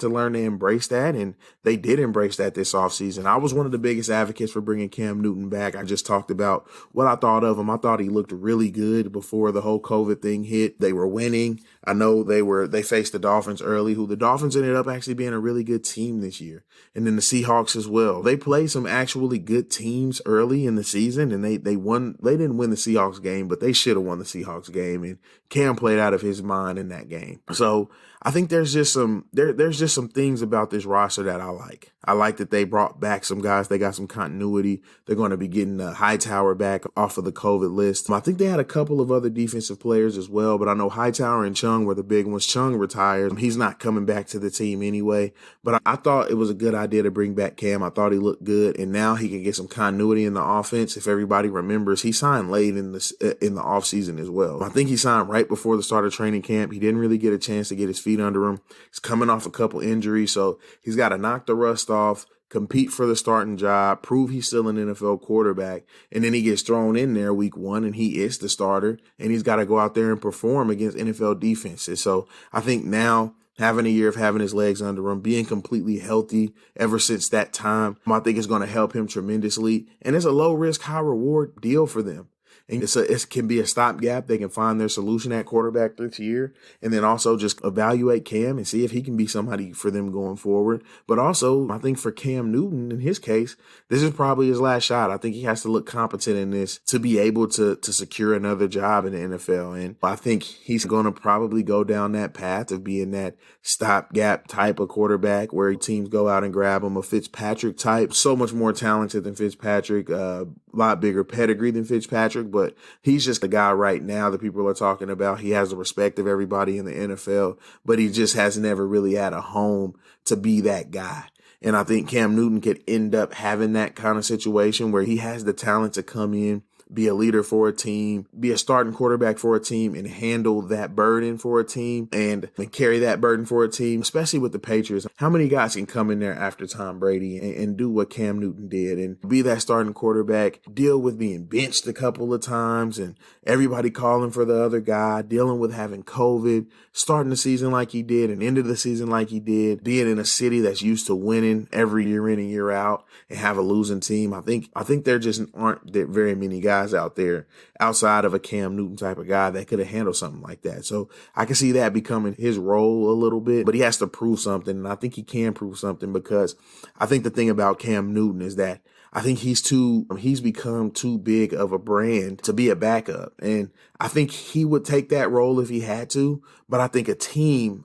to learn to embrace that, and they they did embrace that this offseason. I was one of the biggest advocates for bringing Cam Newton back. I just talked about what I thought of him. I thought he looked really good before the whole COVID thing hit. They were winning. I know they faced the Dolphins early, who the Dolphins ended up actually being a really good team this year. And then the Seahawks as well. They played some actually good teams early in the season, and they won. They didn't win the Seahawks game, but they should have won the Seahawks game. And Cam played out of his mind in that game. So I think there's just some things about this roster that I like. I like that they brought back some guys. They got some continuity. They're going to be getting Hightower back off of the COVID list. I think they had a couple of other defensive players as well, but I know Hightower and Chung were the big ones. Chung retired. He's not coming back to the team anyway, but I thought it was a good idea to bring back Cam. I thought he looked good, and now he can get some continuity in the offense. If everybody remembers, he signed late in the offseason as well. I think he signed right before the start of training camp. He didn't really get a chance to get his feet under him. He's coming off a couple injuries, so he's got to knock the rust off, compete for the starting job, prove he's still an NFL quarterback, and then he gets thrown in there week 1 and he is the starter, and he's got to go out there and perform against NFL defenses. So I think now, having a year of having his legs under him, being completely healthy ever since that time, I think it's going to help him tremendously. And it's a low-risk, high-reward deal for them. And it can be a stopgap. They can find their solution at quarterback this year, and then also just evaluate Cam and see if he can be somebody for them going forward. But also, I think for Cam Newton, in his case, this is probably his last shot. I think he has to look competent in this to be able to secure another job in the NFL. And I think he's going to probably go down that path of being that stopgap type of quarterback where teams go out and grab him, a Fitzpatrick type, so much more talented than Fitzpatrick, a lot bigger pedigree than Fitzpatrick, but he's just the guy right now that people are talking about. He has the respect of everybody in the NFL, but he just has never really had a home to be that guy. And I think Cam Newton could end up having that kind of situation where he has the talent to come in, be a leader for a team, be a starting quarterback for a team, and handle that burden for a team and carry that burden for a team, especially with the Patriots. How many guys can come in there after Tom Brady and do what Cam Newton did and be that starting quarterback, deal with being benched a couple of times and everybody calling for the other guy, dealing with having COVID, starting the season like he did and ending the season like he did, being in a city that's used to winning every year in and year out and have a losing team. I think there just aren't very many guys out there outside of a Cam Newton type of guy that could have handled something like that. So I can see that becoming his role a little bit, but he has to prove something. And I think he can prove something because I think the thing about Cam Newton is that I think he's become too big of a brand to be a backup. And I think he would take that role if he had to, but I think I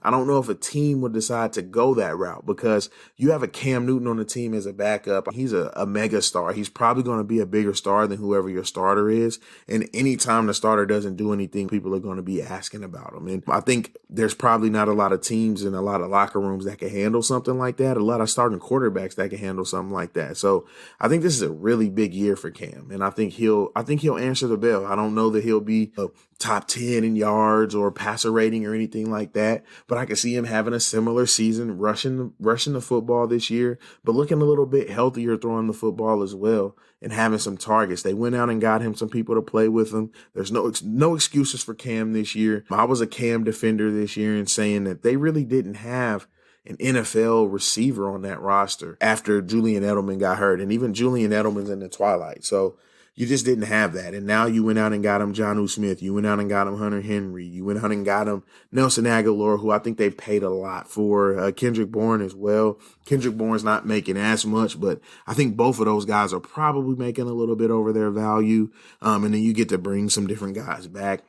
don't know if a team would decide to go that route because you have a Cam Newton on the team as a backup. He's a mega star. He's probably going to be a bigger star than whoever your starter is. And anytime the starter doesn't do anything, people are going to be asking about him. And I think there's probably not a lot of teams and a lot of locker rooms that can handle something like that. A lot of starting quarterbacks that can handle something like that. So I think this is a really big year for Cam. And I think he'll answer the bell. I don't know that he'll be a top 10 in yards or passer rating or anything like that, but I can see him having a similar season, rushing the football this year, but looking a little bit healthier throwing the football as well and having some targets. They went out and got him some people to play with him. There's no excuses for Cam this year. I was a Cam defender this year and saying that they really didn't have an NFL receiver on that roster after Julian Edelman got hurt, and even Julian Edelman's in the twilight. So you just didn't have that. And now you went out and got him Jonnu Smith. You went out and got him Hunter Henry. You went out and got him Nelson Aguilar, who I think they paid a lot for. Kendrick Bourne as well. Kendrick Bourne's not making as much, but I think both of those guys are probably making a little bit over their value. And then you get to bring some different guys back,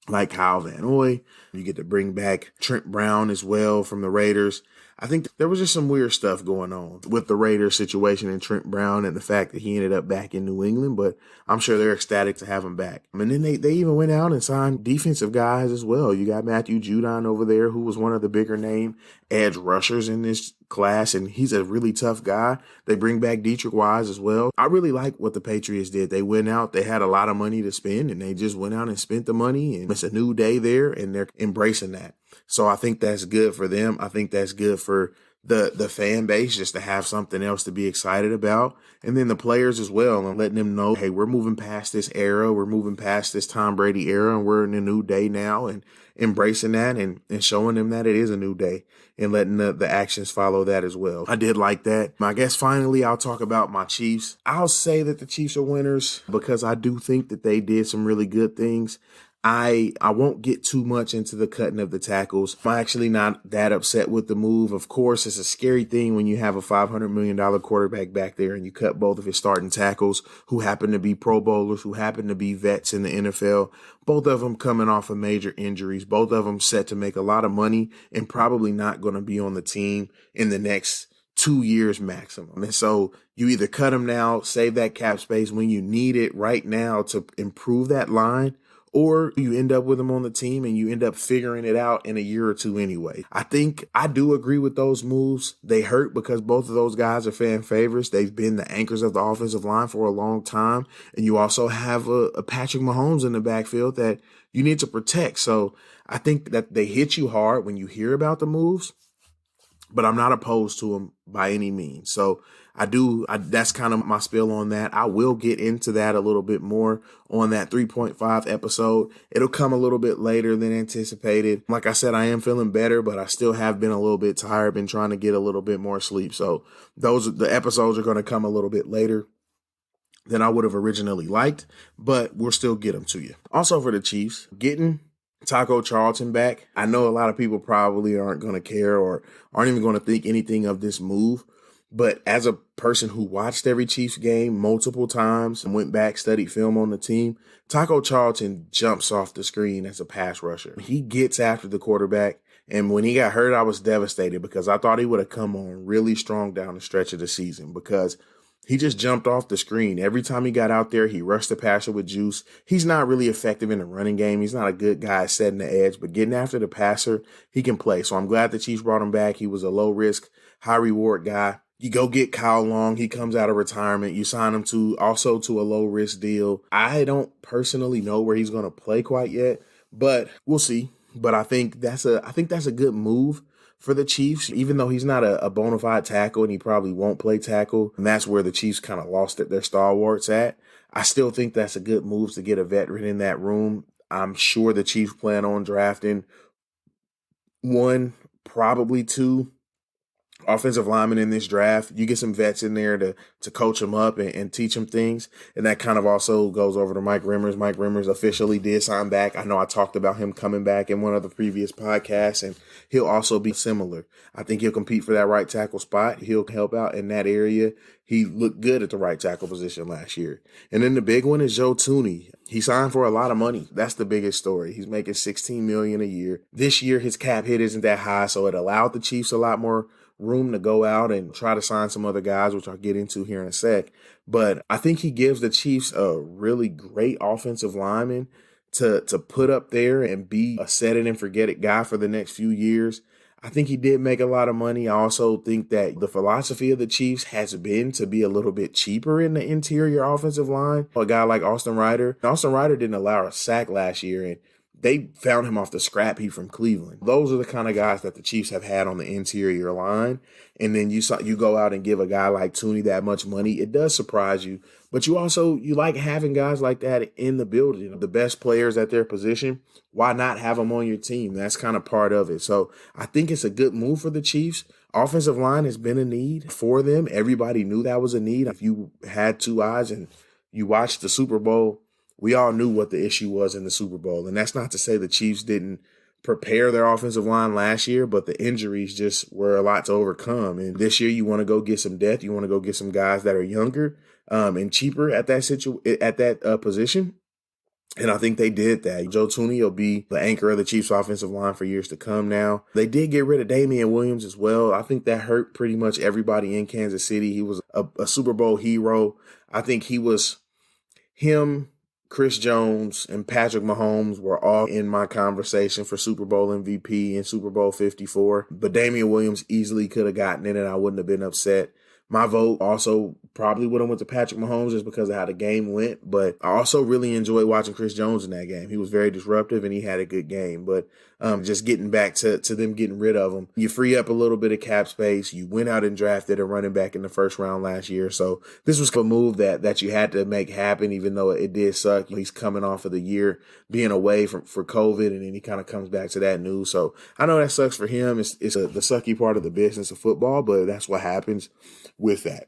like Kyle Van Noy. You get to bring back Trent Brown as well from the Raiders. I think there was just some weird stuff going on with the Raiders situation and Trent Brown and the fact that he ended up back in New England, but I'm sure they're ecstatic to have him back. And then they even went out and signed defensive guys as well. You got Matthew Judon over there, who was one of the bigger name edge rushers in this class, and he's a really tough guy. They bring back Dietrich Wise as well. I really like what the Patriots did. They went out, they had a lot of money to spend, and they just went out and spent the money, and it's a new day there, and they're embracing that. So I think that's good for them. I think that's good for the fan base just to have something else to be excited about, and then the players as well, and letting them know, hey, we're moving past this era, we're moving past this Tom Brady era, and we're in a new day now, and embracing that and showing them that it is a new day and letting the actions follow that as well. I did like that. I guess finally I'll talk about my Chiefs. I'll say that the Chiefs are winners because I do think that they did some really good things. I won't get too much into the cutting of the tackles. I'm actually not that upset with the move. Of course, it's a scary thing when you have a $500 million quarterback back there and you cut both of his starting tackles who happen to be Pro Bowlers, who happen to be vets in the NFL. Both of them coming off of major injuries. Both of them set to make a lot of money and probably not going to be on the team in the next 2 years maximum. And so you either cut them now, save that cap space when you need it right now to improve that line, or you end up with them on the team and you end up figuring it out in a year or two anyway. I think I do agree with those moves. They hurt because both of those guys are fan favorites. They've been the anchors of the offensive line for a long time. And you also have a Patrick Mahomes in the backfield that you need to protect. So I think that they hit you hard when you hear about the moves, but I'm not opposed to them by any means. So that's kind of my spill on that. I will get into that a little bit more on that 3.5 episode. It'll come a little bit later than anticipated. Like I said, I am feeling better, but I still have been a little bit tired, been trying to get a little bit more sleep. So the episodes are going to come a little bit later than I would have originally liked, but we'll still get them to you. Also for the Chiefs, getting Taco Charlton back. I know a lot of people probably aren't going to care or aren't even going to think anything of this move. But as a person who watched every Chiefs game multiple times and went back, studied film on the team, Taco Charlton jumps off the screen as a pass rusher. He gets after the quarterback. And when he got hurt, I was devastated because I thought he would have come on really strong down the stretch of the season because he just jumped off the screen. Every time he got out there, he rushed the passer with juice. He's not really effective in the running game. He's not a good guy at setting the edge, but getting after the passer, he can play. So I'm glad the Chiefs brought him back. He was a low-risk, high-reward guy. You go get Kyle Long. He comes out of retirement. You sign him to a low-risk deal. I don't personally know where he's going to play quite yet, but we'll see. But I think that's a good move for the Chiefs, even though he's not a bona fide tackle and he probably won't play tackle. And that's where the Chiefs kind of lost their stalwarts at. I still think that's a good move to get a veteran in that room. I'm sure the Chiefs plan on drafting 1, probably 2 offensive linemen in this draft. You get some vets in there to coach them up and teach them things. And that kind of also goes over to Mike Remmers. Mike Remmers officially did sign back. I know I talked about him coming back in one of the previous podcasts, and he'll also be similar. I think he'll compete for that right tackle spot. He'll help out in that area. He looked good at the right tackle position last year. And then the big one is Joe Thuney. He signed for a lot of money. That's the biggest story. He's making $16 million a year. This year, his cap hit isn't that high, so it allowed the Chiefs a lot more room to go out and try to sign some other guys, which I'll get into here in a sec. But I think he gives the Chiefs a really great offensive lineman to put up there and be a set it and forget it guy for the next few years. I think he did make a lot of money. I also think that the philosophy of the Chiefs has been to be a little bit cheaper in the interior offensive line. A guy like Austin Ryder. Austin Ryder didn't allow a sack last year, and they found him off the scrap heap from Cleveland. Those are the kind of guys that the Chiefs have had on the interior line. And then you go out and give a guy like Thuney that much money. It does surprise you. But you like having guys like that in the building. The best players at their position, why not have them on your team? That's kind of part of it. So I think it's a good move for the Chiefs. Offensive line has been a need for them. Everybody knew that was a need. If you had 2 eyes and you watched the Super Bowl, we all knew what the issue was in the Super Bowl. And that's not to say the Chiefs didn't prepare their offensive line last year, but the injuries just were a lot to overcome. And this year you want to go get some depth. You want to go get some guys that are younger and cheaper at that position. And I think they did that. Joe Thuney will be the anchor of the Chiefs offensive line for years to come now. They did get rid of Damian Williams as well. I think that hurt pretty much everybody in Kansas City. He was a Super Bowl hero. I think him, Chris Jones, and Patrick Mahomes were all in my conversation for Super Bowl MVP and Super Bowl 54. But Damian Williams easily could have gotten in and I wouldn't have been upset. My vote also probably would have went to Patrick Mahomes just because of how the game went. But I also really enjoyed watching Chris Jones in that game. He was very disruptive and he had a good game. But just getting back to them getting rid of him, you free up a little bit of cap space. You went out and drafted a running back in the first round last year. So this was a move that you had to make happen, even though it did suck. He's coming off of the year being away for COVID, and then he kind of comes back to that news. So I know that sucks for him. It's the sucky part of the business of football, but that's what happens with that.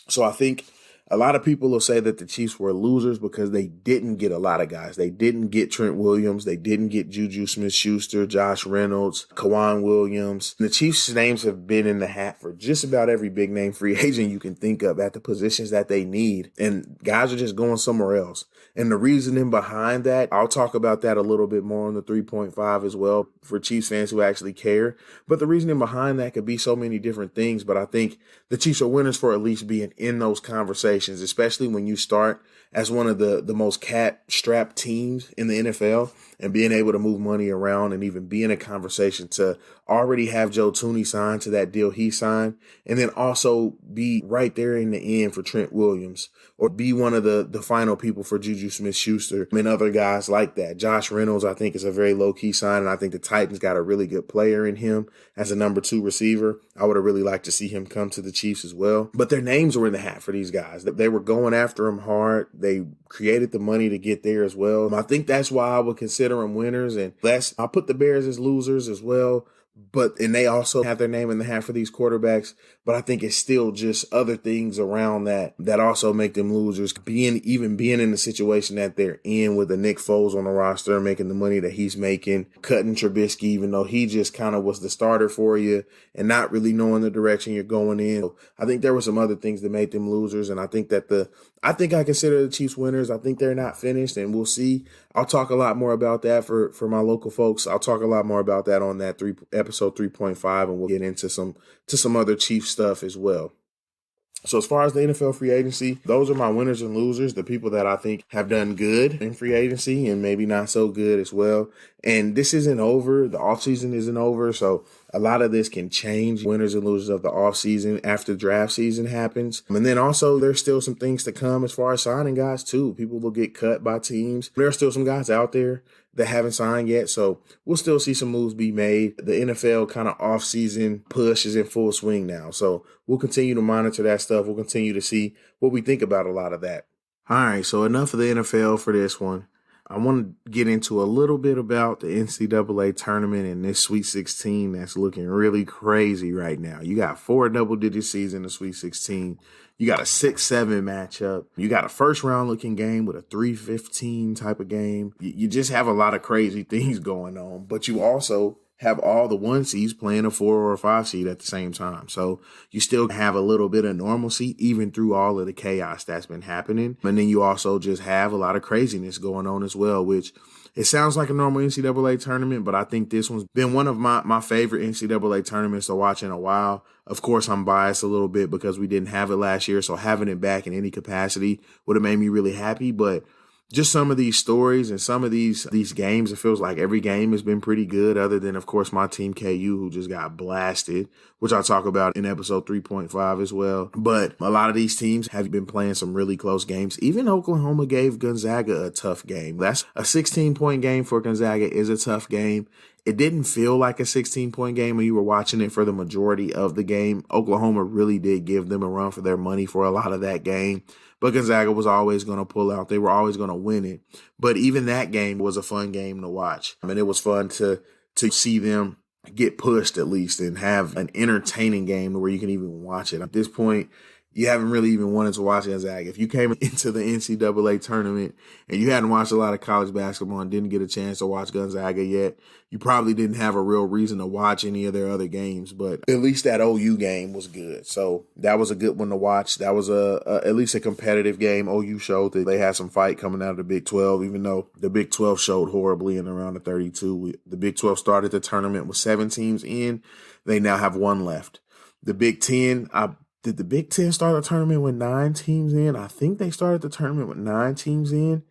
So I think a lot of people will say that the Chiefs were losers because they didn't get a lot of guys. They didn't get Trent Williams. They didn't get Juju Smith-Schuster, Josh Reynolds, Kawhi Williams. The Chiefs' names have been in the hat for just about every big name free agent you can think of at the positions that they need. And guys are just going somewhere else. And the reasoning behind that, I'll talk about that a little bit more on the 3.5 as well for Chiefs fans who actually care. But the reasoning behind that could be so many different things. But I think the Chiefs are winners for at least being in those conversations, especially when you start as one of the most cap-strapped teams in the NFL and being able to move money around and even be in a conversation to already have Joe Tooney signed to that deal he signed, and then also be right there in the end for Trent Williams, or be one of the final people for Juju Smith-Schuster and other guys like that. Josh Reynolds, I think, is a very low-key sign, and I think the Titans got a really good player in him as a number 2 receiver. I would have really liked to see him come to the Chiefs as well. But their names were in the hat for these guys. They were going after him hard. They created the money to get there as well. I think that's why I would consider them winners, and I'll put the Bears as losers as well. And they also have their name in the hat for these quarterbacks. But I think it's still just other things around that also make them losers. Being in the situation that they're in with the Nick Foles on the roster, making the money that he's making, cutting Trubisky, even though he just kind of was the starter for you, and not really knowing the direction you're going in. So I think there were some other things that made them losers. And I think I consider the Chiefs winners. I think they're not finished, and we'll see. I'll talk a lot more about that for my local folks. I'll talk a lot more about that on that episode 3.5, and we'll get into some other Chiefs stuff as well. So as far as the NFL free agency, those are my winners and losers, the people that I think have done good in free agency and maybe not so good as well. And this isn't over. The offseason isn't over. So a lot of this can change, winners and losers of the offseason after draft season happens. And then also there's still some things to come as far as signing guys too. People will get cut by teams. There are still some guys out there that haven't signed yet. So we'll still see some moves be made. The NFL kind of off-season push is in full swing now. So we'll continue to monitor that stuff. We'll continue to see what we think about a lot of that. All right, so enough of the NFL for this one. I want to get into a little bit about the NCAA tournament and this Sweet 16 that's looking really crazy right now. You got 4 double-digit seeds in the Sweet 16. You got a 6-7 matchup. You got a first-round looking game with a 3-15 type of game. You just have a lot of crazy things going on, but you also have all the 1 seeds playing a 4 or a 5 seed at the same time. So you still have a little bit of normalcy even through all of the chaos that's been happening. And then you also just have a lot of craziness going on as well, which it sounds like a normal NCAA tournament, but I think this one's been one of my favorite NCAA tournaments to watch in a while. Of course, I'm biased a little bit because we didn't have it last year, so having it back in any capacity would have made me really happy. But just some of these stories and some of these games, it feels like every game has been pretty good, other than, of course, my team KU, who just got blasted, which I'll talk about in episode 3.5 as well. But a lot of these teams have been playing some really close games. Even Oklahoma gave Gonzaga a tough game. That's a 16-point game for Gonzaga is a tough game. It didn't feel like a 16-point game when you were watching it for the majority of the game. Oklahoma really did give them a run for their money for a lot of that game. But Gonzaga was always going to pull out. They were always going to win it. But even that game was a fun game to watch. I mean, it was fun to see them get pushed at least and have an entertaining game where you can even watch it. At this point, you haven't really even wanted to watch Gonzaga. If you came into the NCAA tournament and you hadn't watched a lot of college basketball and didn't get a chance to watch Gonzaga yet, you probably didn't have a real reason to watch any of their other games. But at least that OU game was good. So that was a good one to watch. That was at least a competitive game. OU showed that they had some fight coming out of the Big 12, even though the Big 12 showed horribly in the round of 32. The Big 12 started the tournament with 7 teams in. They now have 1 left. The Big 10, did the Big 10 start the tournament with 9 teams in? I think they started the tournament with 9 teams in,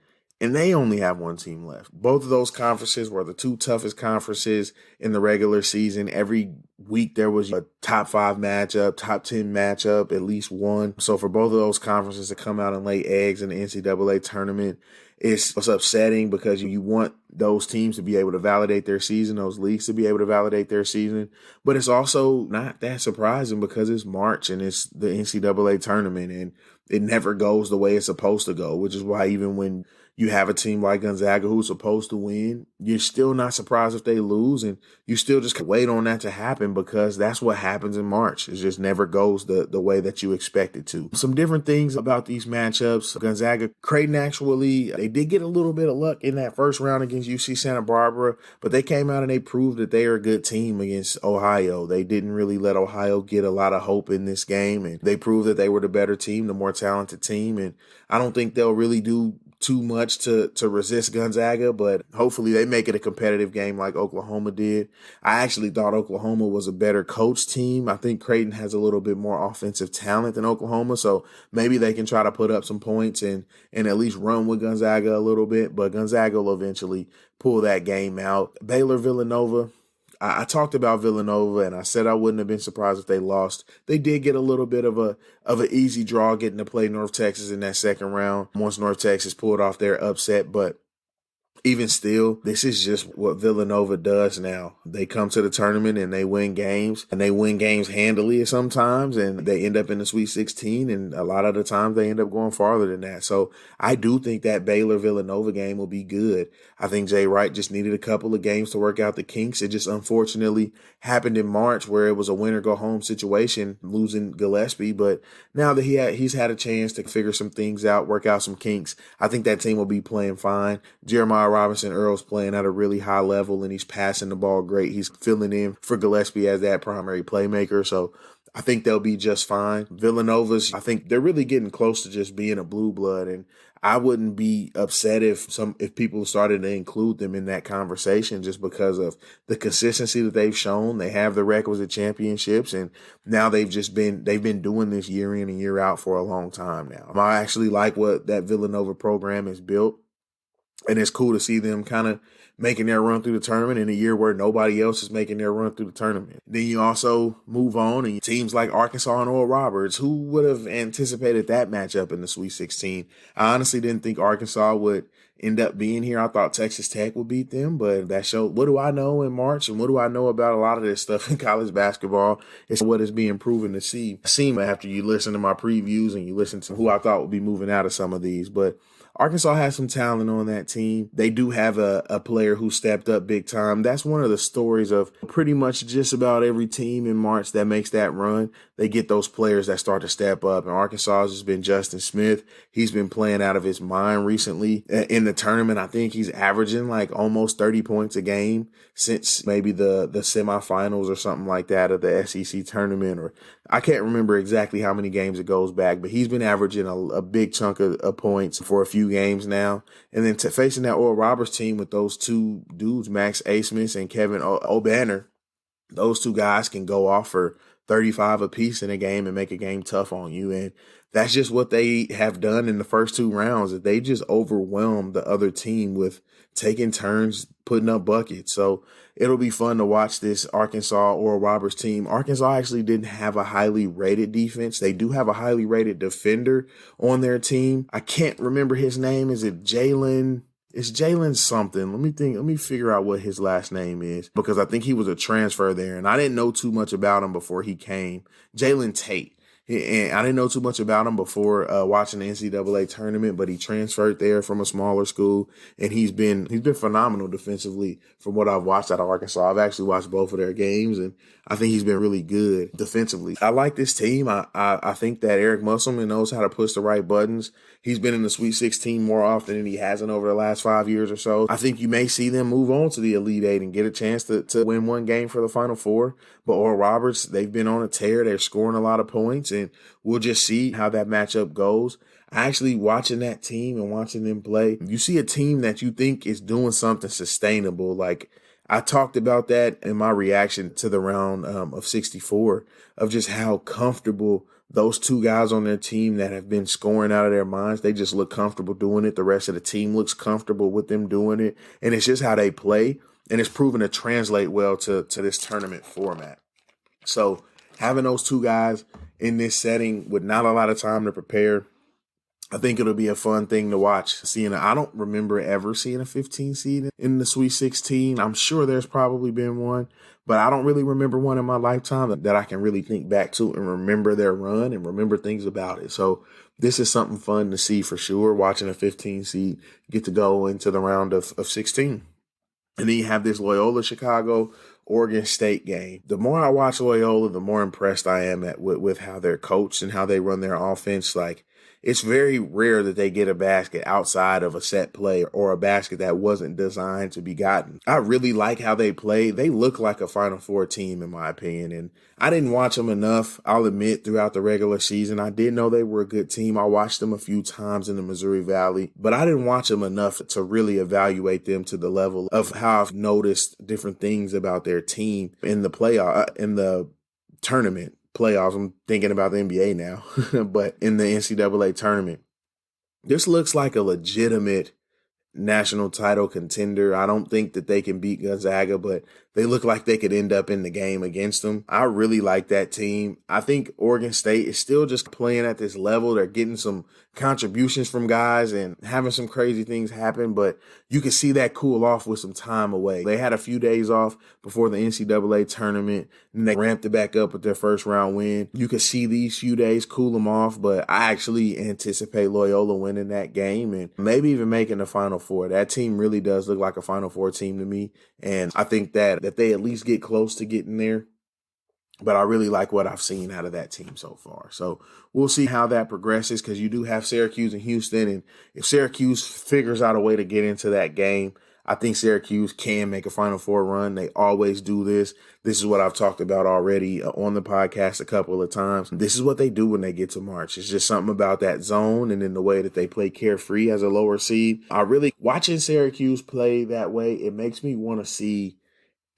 and they only have one team left. Both of those conferences were the two toughest conferences in the regular season. Every week there was a top 5 matchup, top 10 matchup, at least one. So for both of those conferences to come out and lay eggs in the NCAA tournament, it's upsetting because you want those teams to be able to validate their season, those leagues to be able to validate their season. But it's also not that surprising because it's March and it's the NCAA tournament and it never goes the way it's supposed to go, which is why even when you have a team like Gonzaga who's supposed to win, you're still not surprised if they lose, and you still just wait on that to happen because that's what happens in March. It just never goes the way that you expect it to. Some different things about these matchups. Gonzaga, Creighton actually, they did get a little bit of luck in that first round against UC Santa Barbara, but they came out and they proved that they are a good team against Ohio. They didn't really let Ohio get a lot of hope in this game, and they proved that they were the better team, the more talented team, and I don't think they'll really do too much to resist Gonzaga, but hopefully they make it a competitive game like Oklahoma did. I actually thought Oklahoma was a better coach team. I think Creighton has a little bit more offensive talent than Oklahoma, so maybe they can try to put up some points and at least run with Gonzaga a little bit, but Gonzaga will eventually pull that game out. Baylor, Villanova. I talked about Villanova, and I said I wouldn't have been surprised if they lost. They did get a little bit of an easy draw getting to play North Texas in that second round once North Texas pulled off their upset, but even still, this is just what Villanova does now. They come to the tournament and they win games, and they win games handily sometimes, and they end up in the Sweet 16, and a lot of the times they end up going farther than that. So I do think that Baylor-Villanova game will be good. I think Jay Wright just needed a couple of games to work out the kinks. It just unfortunately happened in March where it was a win-or-go-home situation, losing Gillespie, but now that he's had a chance to figure some things out, work out some kinks, I think that team will be playing fine. Jeremiah Robinson-Earl's playing at a really high level, and he's passing the ball great. He's filling in for Gillespie as that primary playmaker, so I think they'll be just fine. Villanova's, I think they're really getting close to just being a blue blood, and I wouldn't be upset if people started to include them in that conversation just because of the consistency that they've shown. They have the requisite championships, and now they've been doing this year in and year out for a long time now. I actually like what that Villanova program has built. And it's cool to see them kind of making their run through the tournament in a year where nobody else is making their run through the tournament. Then you also move on, and teams like Arkansas and Oral Roberts, who would have anticipated that matchup in the Sweet 16? I honestly didn't think Arkansas would end up being here. I thought Texas Tech would beat them, but that showed what do I know in March and what do I know about a lot of this stuff in college basketball. It's what is being proven to see after you listen to my previews and you listen to who I thought would be moving out of some of these. But Arkansas has some talent on that team. They do have a player who stepped up big time. That's one of the stories of pretty much just about every team in March that makes that run. They get those players that start to step up. And Arkansas has just been Justin Smith. He's been playing out of his mind recently. In the tournament, I think he's averaging like almost 30 points a game since maybe the semifinals or something like that of the SEC tournament. Or I can't remember exactly how many games it goes back, but he's been averaging a big chunk of points for a few games now. And then facing that Oral Roberts team with those two dudes, Max Asmus and Kevin O'Banner, those two guys can go off for 35 apiece in a game and make a game tough on you. And that's just what they have done in the first two rounds, that they just overwhelmed the other team with taking turns putting up buckets. So it'll be fun to watch this Arkansas Oral Roberts team. Arkansas actually didn't have a highly rated defense. They do have a highly rated defender on their team. I can't remember his name. Is it Jalen? It's Jalen something. Let me figure out what his last name is, because I think he was a transfer there, and I didn't know too much about him before he came. Jalen Tate. And I didn't know too much about him before watching the NCAA tournament, but he transferred there from a smaller school, and he's been phenomenal defensively from what I've watched out of Arkansas. I've actually watched both of their games, and I think he's been really good defensively. I like this team. I think that Eric Musselman knows how to push the right buttons. He's been in the Sweet 16 more often than he hasn't over the last 5 years or so. I think you may see them move on to the Elite Eight and get a chance to win one game for the Final Four. But Oral Roberts, they've been on a tear. They're scoring a lot of points, and we'll just see how that matchup goes. Actually, watching that team and watching them play, you see a team that you think is doing something sustainable. Like, I talked about that in my reaction to the round of 64, of just how comfortable those two guys on their team that have been scoring out of their minds, they just look comfortable doing it. The rest of the team looks comfortable with them doing it. And it's just how they play. And it's proven to translate well to this tournament format. So having those two guys in this setting with not a lot of time to prepare, I think it'll be a fun thing to watch. I don't remember ever seeing a 15 seed in the Sweet 16. I'm sure there's probably been one, but I don't really remember one in my lifetime that I can really think back to and remember their run and remember things about it. So this is something fun to see for sure, watching a 15 seed get to go into the round of 16. And then you have this Loyola Chicago Oregon State game. The more I watch Loyola, the more impressed I am with how they're coached and how they run their offense. Like, it's very rare that they get a basket outside of a set play or a basket that wasn't designed to be gotten. I really like how they play. They look like a Final Four team, in my opinion. And I didn't watch them enough, I'll admit, throughout the regular season. I did know they were a good team. I watched them a few times in the Missouri Valley, but I didn't watch them enough to really evaluate them to the level of how I've noticed different things about their team in the tournament. Playoffs. I'm thinking about the NBA now, but in the NCAA tournament, this looks like a legitimate national title contender. I don't think that they can beat Gonzaga, but they look like they could end up in the game against them. I really like that team. I think Oregon State is still just playing at this level. They're getting some contributions from guys and having some crazy things happen, but you can see that cool off with some time away. They had a few days off before the NCAA tournament, and they ramped it back up with their first round win. You can see these few days cool them off, but I actually anticipate Loyola winning that game and maybe even making the Final Four. That team really does look like a Final Four team to me, and I think that they at least get close to getting there. But I really like what I've seen out of that team so far. So we'll see how that progresses, because you do have Syracuse and Houston. And if Syracuse figures out a way to get into that game, I think Syracuse can make a Final Four run. They always do this. This is what I've talked about already on the podcast a couple of times. This is what they do when they get to March. It's just something about that zone and then the way that they play carefree as a lower seed. Watching Syracuse play that way, it makes me want to see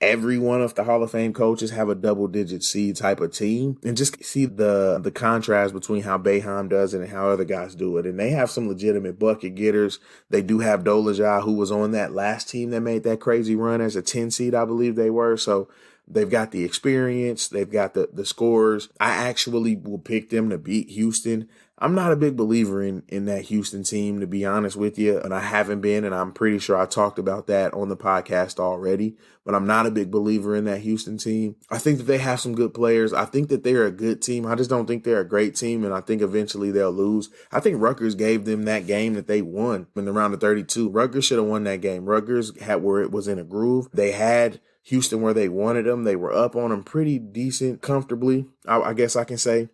every one of the Hall of Fame coaches have a double-digit seed type of team, and just see the contrast between how Boeheim does it and how other guys do it. And they have some legitimate bucket getters. They do have Dolezaj, who was on that last team that made that crazy run as a 10 seed, I believe they were. So they've got the experience. They've got the scores. I actually will pick them to beat Houston. I'm not a big believer in that Houston team, to be honest with you, and I haven't been, and I'm pretty sure I talked about that on the podcast already, but I'm not a big believer in that Houston team. I think that they have some good players. I think that they're a good team. I just don't think they're a great team, and I think eventually they'll lose. I think Rutgers gave them that game that they won in the round of 32. Rutgers should have won that game. Rutgers had where it was in a groove. They had Houston where they wanted them. They were up on them pretty decent, comfortably, I guess I can say.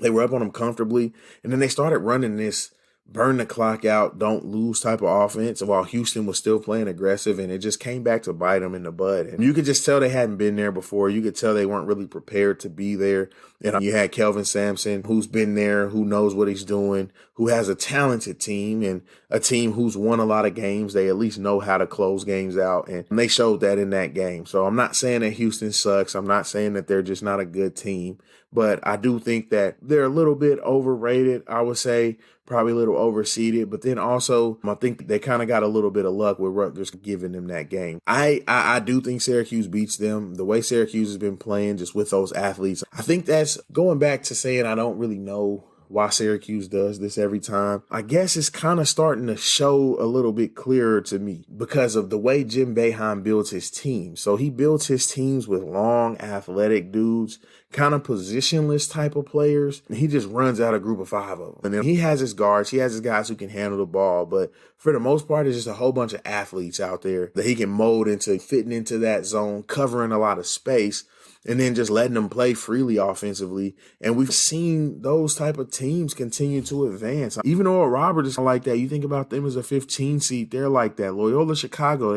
They were up on them comfortably, and then they started running this burn the clock out, don't lose type of offense while Houston was still playing aggressive, and it just came back to bite them in the butt. And you could just tell they hadn't been there before. You could tell they weren't really prepared to be there. And you had Kelvin Sampson, who's been there, who knows what he's doing, who has a talented team and a team who's won a lot of games. They at least know how to close games out, and they showed that in that game. So I'm not saying that Houston sucks. I'm not saying that they're just not a good team, but I do think that they're a little bit overrated, I would say. Probably a little overseeded, but then also I think they kind of got a little bit of luck with Rutgers giving them that game. I do think Syracuse beats them. The way Syracuse has been playing just with those athletes, I think that's going back to saying I don't really know why Syracuse does this every time. I guess it's kind of starting to show a little bit clearer to me because of the way Jim Boeheim builds his team. So he builds his teams with long, athletic dudes, kind of positionless type of players. And he just runs out a group of 5 of them. And then he has his guards. He has his guys who can handle the ball. But for the most part, it's just a whole bunch of athletes out there that he can mold into fitting into that zone, covering a lot of space, and then just letting them play freely offensively. And we've seen those type of teams continue to advance. Even Oral Roberts is like that. You think about them as a 15 seed, they're like that. Loyola Chicago,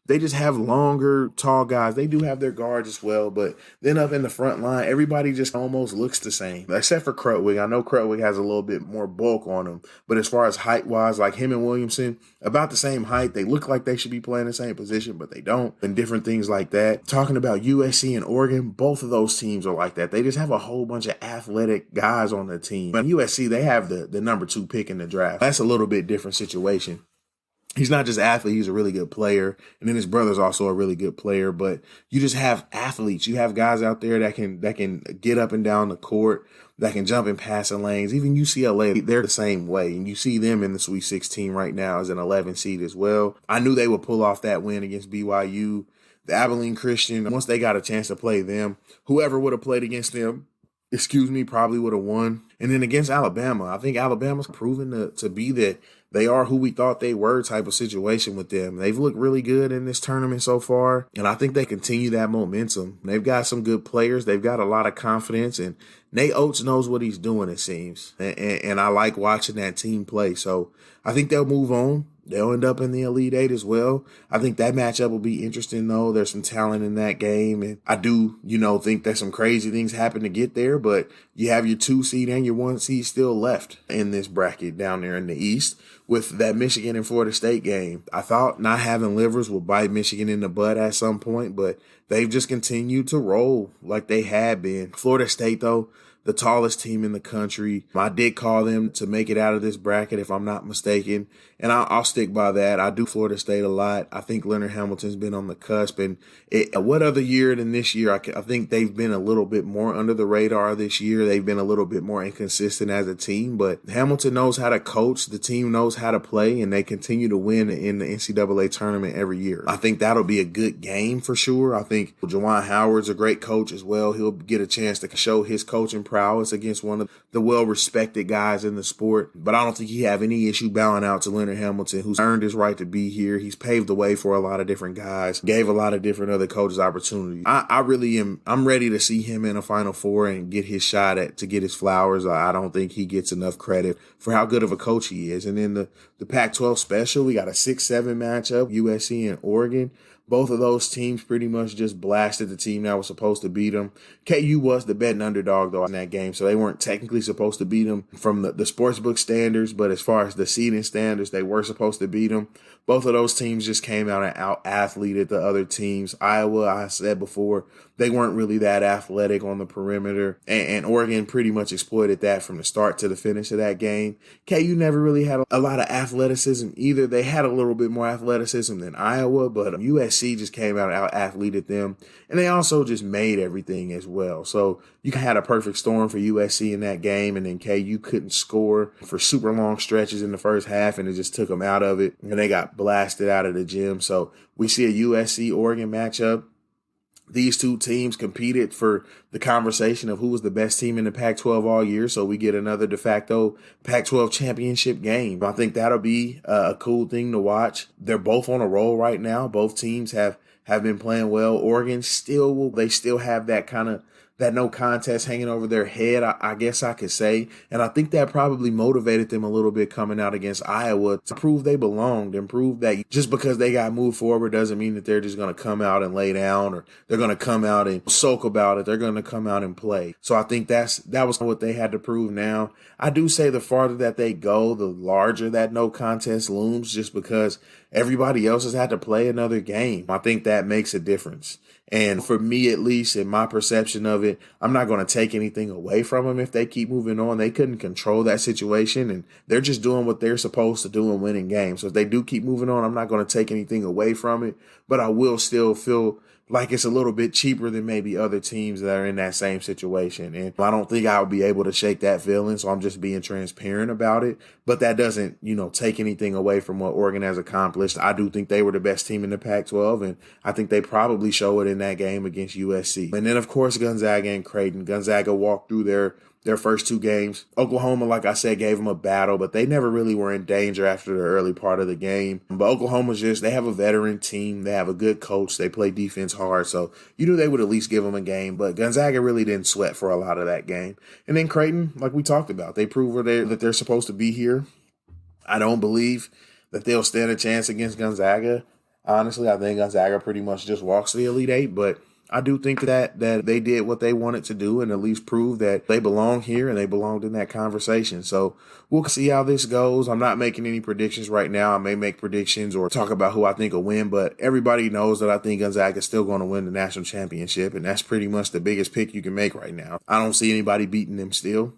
they they just have longer, tall guys. They do have their guards as well, but then up in the front line, everybody just almost looks the same, except for Krutwig. I know Krutwig has a little bit more bulk on him, but as far as height-wise, like him and Williamson, about the same height. They look like they should be playing the same position, but they don't, and different things like that. Talking about USC and Oregon, both of those teams are like that. They just have a whole bunch of athletic guys on the team. But USC, they have the number 2 pick in the draft. That's a little bit different situation. He's not just an athlete, he's a really good player. And then his brother's also a really good player. But you just have athletes. You have guys out there that can get up and down the court, that can jump in passing lanes. Even UCLA, they're the same way. And you see them in the Sweet 16 right now as an 11 seed as well. I knew they would pull off that win against BYU. The Abilene Christian, once they got a chance to play them, whoever would have played against them, probably would have won. And then against Alabama, I think Alabama's proven to be that they are who we thought they were type of situation with them. They've looked really good in this tournament so far, and I think they continue that momentum. They've got some good players. They've got a lot of confidence, and Nate Oates knows what he's doing, it seems. And I like watching that team play. So I think they'll move on. They'll end up in the Elite Eight as well. I think that matchup will be interesting, though. There's some talent in that game. And I do, think that some crazy things happen to get there. But you have your 2 seed and your 1 seed still left in this bracket down there in the East with that Michigan and Florida State game. I thought not having Livers would bite Michigan in the butt at some point, but they've just continued to roll like they had been. Florida State, though, the tallest team in the country. I did call them to make it out of this bracket, if I'm not mistaken, and I'll stick by that. I do Florida State a lot. I think Leonard Hamilton's been on the cusp, and what other year than this year? I think they've been a little bit more under the radar this year. They've been a little bit more inconsistent as a team, but Hamilton knows how to coach. The team knows how to play, and they continue to win in the NCAA tournament every year. I think that'll be a good game for sure. I think Juwan Howard's a great coach as well. He'll get a chance to show his coaching prowess against one of the well-respected guys in the sport. But I don't think he have any issue bowing out to Leonard Hamilton, who's earned his right to be here. He's paved the way for a lot of different guys, gave a lot of different other coaches opportunities. I really am. I'm ready to see him in a Final Four and get his shot to get his flowers. I don't think he gets enough credit for how good of a coach he is. And then the Pac-12 special, we got a 6-7 matchup, USC and Oregon. Both of those teams pretty much just blasted the team that was supposed to beat them. KU was the betting underdog, though, in that game, so they weren't technically supposed to beat them from the sportsbook standards, but as far as the seeding standards, they were supposed to beat them. Both of those teams just came out and out-athleted the other teams. Iowa, I said before, they weren't really that athletic on the perimeter, and Oregon pretty much exploited that from the start to the finish of that game. KU never really had a lot of athleticism either. They had a little bit more athleticism than Iowa, but USC just came out and out-athleted them, and they also just made everything as well. So you had a perfect storm for USC in that game, and then KU couldn't score for super long stretches in the first half, and it just took them out of it, and they got blasted out of the gym. So we see a USC-Oregon matchup. These two teams competed for the conversation of who was the best team in the Pac-12 all year, so we get another de facto Pac-12 championship game. I think that'll be a cool thing to watch. They're both on a roll right now. Both teams have been playing well. Oregon still have that kind of that no contest hanging over their head, I guess I could say. And I think that probably motivated them a little bit coming out against Iowa to prove they belonged and prove that just because they got moved forward doesn't mean that they're just going to come out and lay down or they're going to come out and sulk about it. They're going to come out and play. So I think that was what they had to prove now. I do say the farther that they go, the larger that no contest looms just because everybody else has had to play another game. I think that makes a difference. And for me, at least in my perception of it, I'm not going to take anything away from them if they keep moving on. They couldn't control that situation, and they're just doing what they're supposed to do and winning games. So if they do keep moving on, I'm not going to take anything away from it, but I will still feel like it's a little bit cheaper than maybe other teams that are in that same situation. And I don't think I'll be able to shake that feeling, so I'm just being transparent about it. But that doesn't, take anything away from what Oregon has accomplished. I do think they were the best team in the Pac-12, and I think they probably show it in that game against USC. And then, of course, Gonzaga and Creighton. Gonzaga walked through their first two games. Oklahoma, like I said, gave them a battle, but they never really were in danger after the early part of the game. But Oklahoma's they have a veteran team. They have a good coach. They play defense hard. So you knew they would at least give them a game. But Gonzaga really didn't sweat for a lot of that game. And then Creighton, like we talked about, they proved that they're supposed to be here. I don't believe that they'll stand a chance against Gonzaga. Honestly, I think Gonzaga pretty much just walks to the Elite Eight, but I do think that they did what they wanted to do and at least prove that they belong here and they belonged in that conversation. So we'll see how this goes. I'm not making any predictions right now. I may make predictions or talk about who I think will win, but everybody knows that I think Gonzaga is still going to win the national championship, and that's pretty much the biggest pick you can make right now. I don't see anybody beating them still.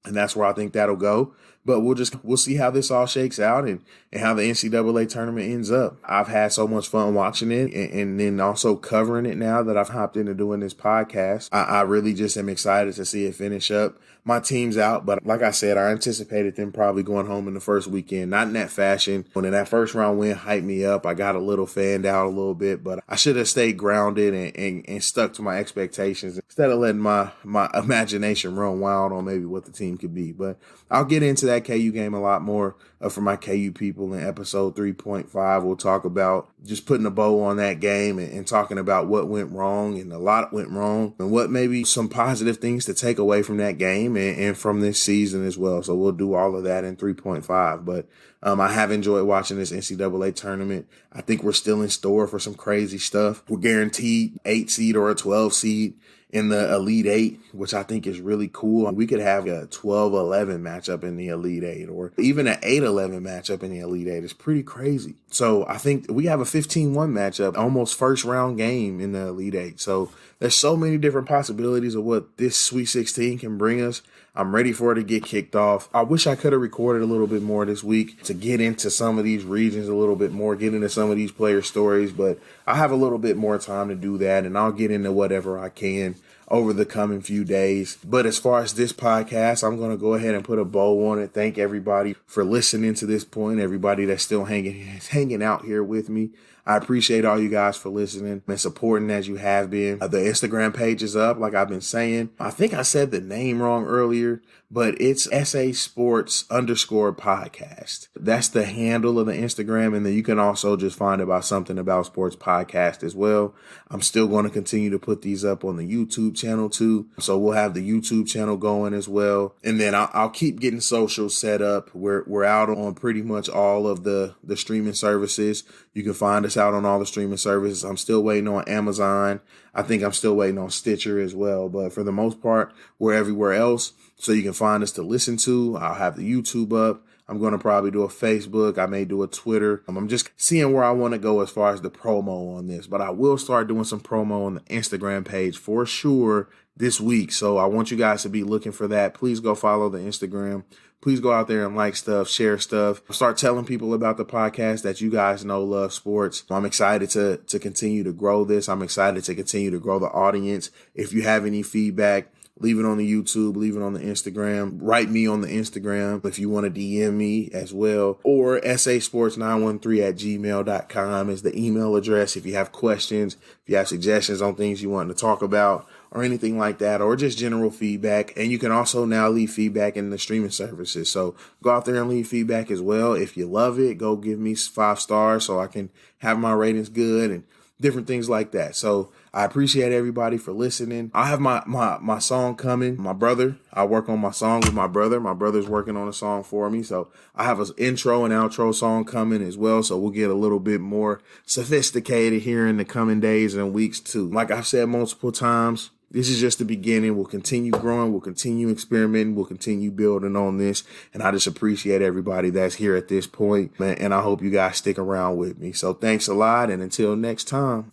And that's where I think that'll go. But we'll see how this all shakes out and how the NCAA tournament ends up. I've had so much fun watching it and then also covering it now that I've hopped into doing this podcast. I really just am excited to see it finish up. My team's out, but like I said, I anticipated them probably going home in the first weekend. Not in that fashion. When that first round win hyped me up, I got a little fanned out a little bit, but I should have stayed grounded and stuck to my expectations instead of letting my imagination run wild on maybe what the team could be. But I'll get into that KU game a lot more for my KU people in episode 3.5. We'll talk about just putting a bow on that game and talking about what went wrong, and a lot went wrong, and what maybe some positive things to take away from that game and from this season as well. So we'll do all of that in 3.5. But I have enjoyed watching this NCAA tournament. I think we're still in store for some crazy stuff. We're guaranteed 8 seed or a 12 seed in the Elite Eight, which I think is really cool. We could have a 12-11 matchup in the Elite Eight, or even an 8-11 matchup in the Elite Eight. It's pretty crazy. So I think we have a 15-1 matchup, almost first round game in the Elite Eight. So there's so many different possibilities of what this Sweet 16 can bring us. I'm ready for it to get kicked off. I wish I could have recorded a little bit more this week to get into some of these regions a little bit more, get into some of these player stories, but I have a little bit more time to do that, and I'll get into whatever I can over the coming few days. But as far as this podcast, I'm going to go ahead and put a bow on it. Thank everybody for listening to this point, everybody that's still hanging out here with me. I appreciate all you guys for listening and supporting as you have been. The Instagram page is up, like I've been saying. I think I said the name wrong earlier, but it's SA Sports _podcast. That's the handle of the Instagram. And then you can also just find about Something About Sports podcast as well. I'm still going to continue to put these up on the YouTube channel too. So we'll have the YouTube channel going as well. And then I'll keep getting socials set up. We're out on pretty much all of the streaming services. You can find us out on all the streaming services. I'm still waiting on Amazon. I think I'm still waiting on Stitcher as well. But for the most part, we're everywhere else. So you can find us to listen to. I'll have the YouTube up. I'm going to probably do a Facebook. I may do a Twitter. I'm just seeing where I want to go as far as the promo on this. But I will start doing some promo on the Instagram page for sure this week. So I want you guys to be looking for that. Please go follow the Instagram. Please go out there and like stuff, share stuff. Start telling people about the podcast that you guys know love sports. I'm excited to continue to grow this. I'm excited to continue to grow the audience. If you have any feedback, leave it on the YouTube, leave it on the Instagram. Write me on the Instagram if you want to DM me as well. Or sasports913@gmail.com is the email address if you have questions, if you have suggestions on things you want to talk about or anything like that, or just general feedback. And you can also now leave feedback in the streaming services. So go out there and leave feedback as well. If you love it, go give me 5 stars so I can have my ratings good and different things like that. So I appreciate everybody for listening. I have my song coming. My brother, I work on my song with my brother. My brother's working on a song for me. So I have an intro and outro song coming as well. So we'll get a little bit more sophisticated here in the coming days and weeks too. Like I've said multiple times, this is just the beginning. We'll continue growing. We'll continue experimenting. We'll continue building on this. And I just appreciate everybody that's here at this point. And I hope you guys stick around with me. So thanks a lot. And until next time.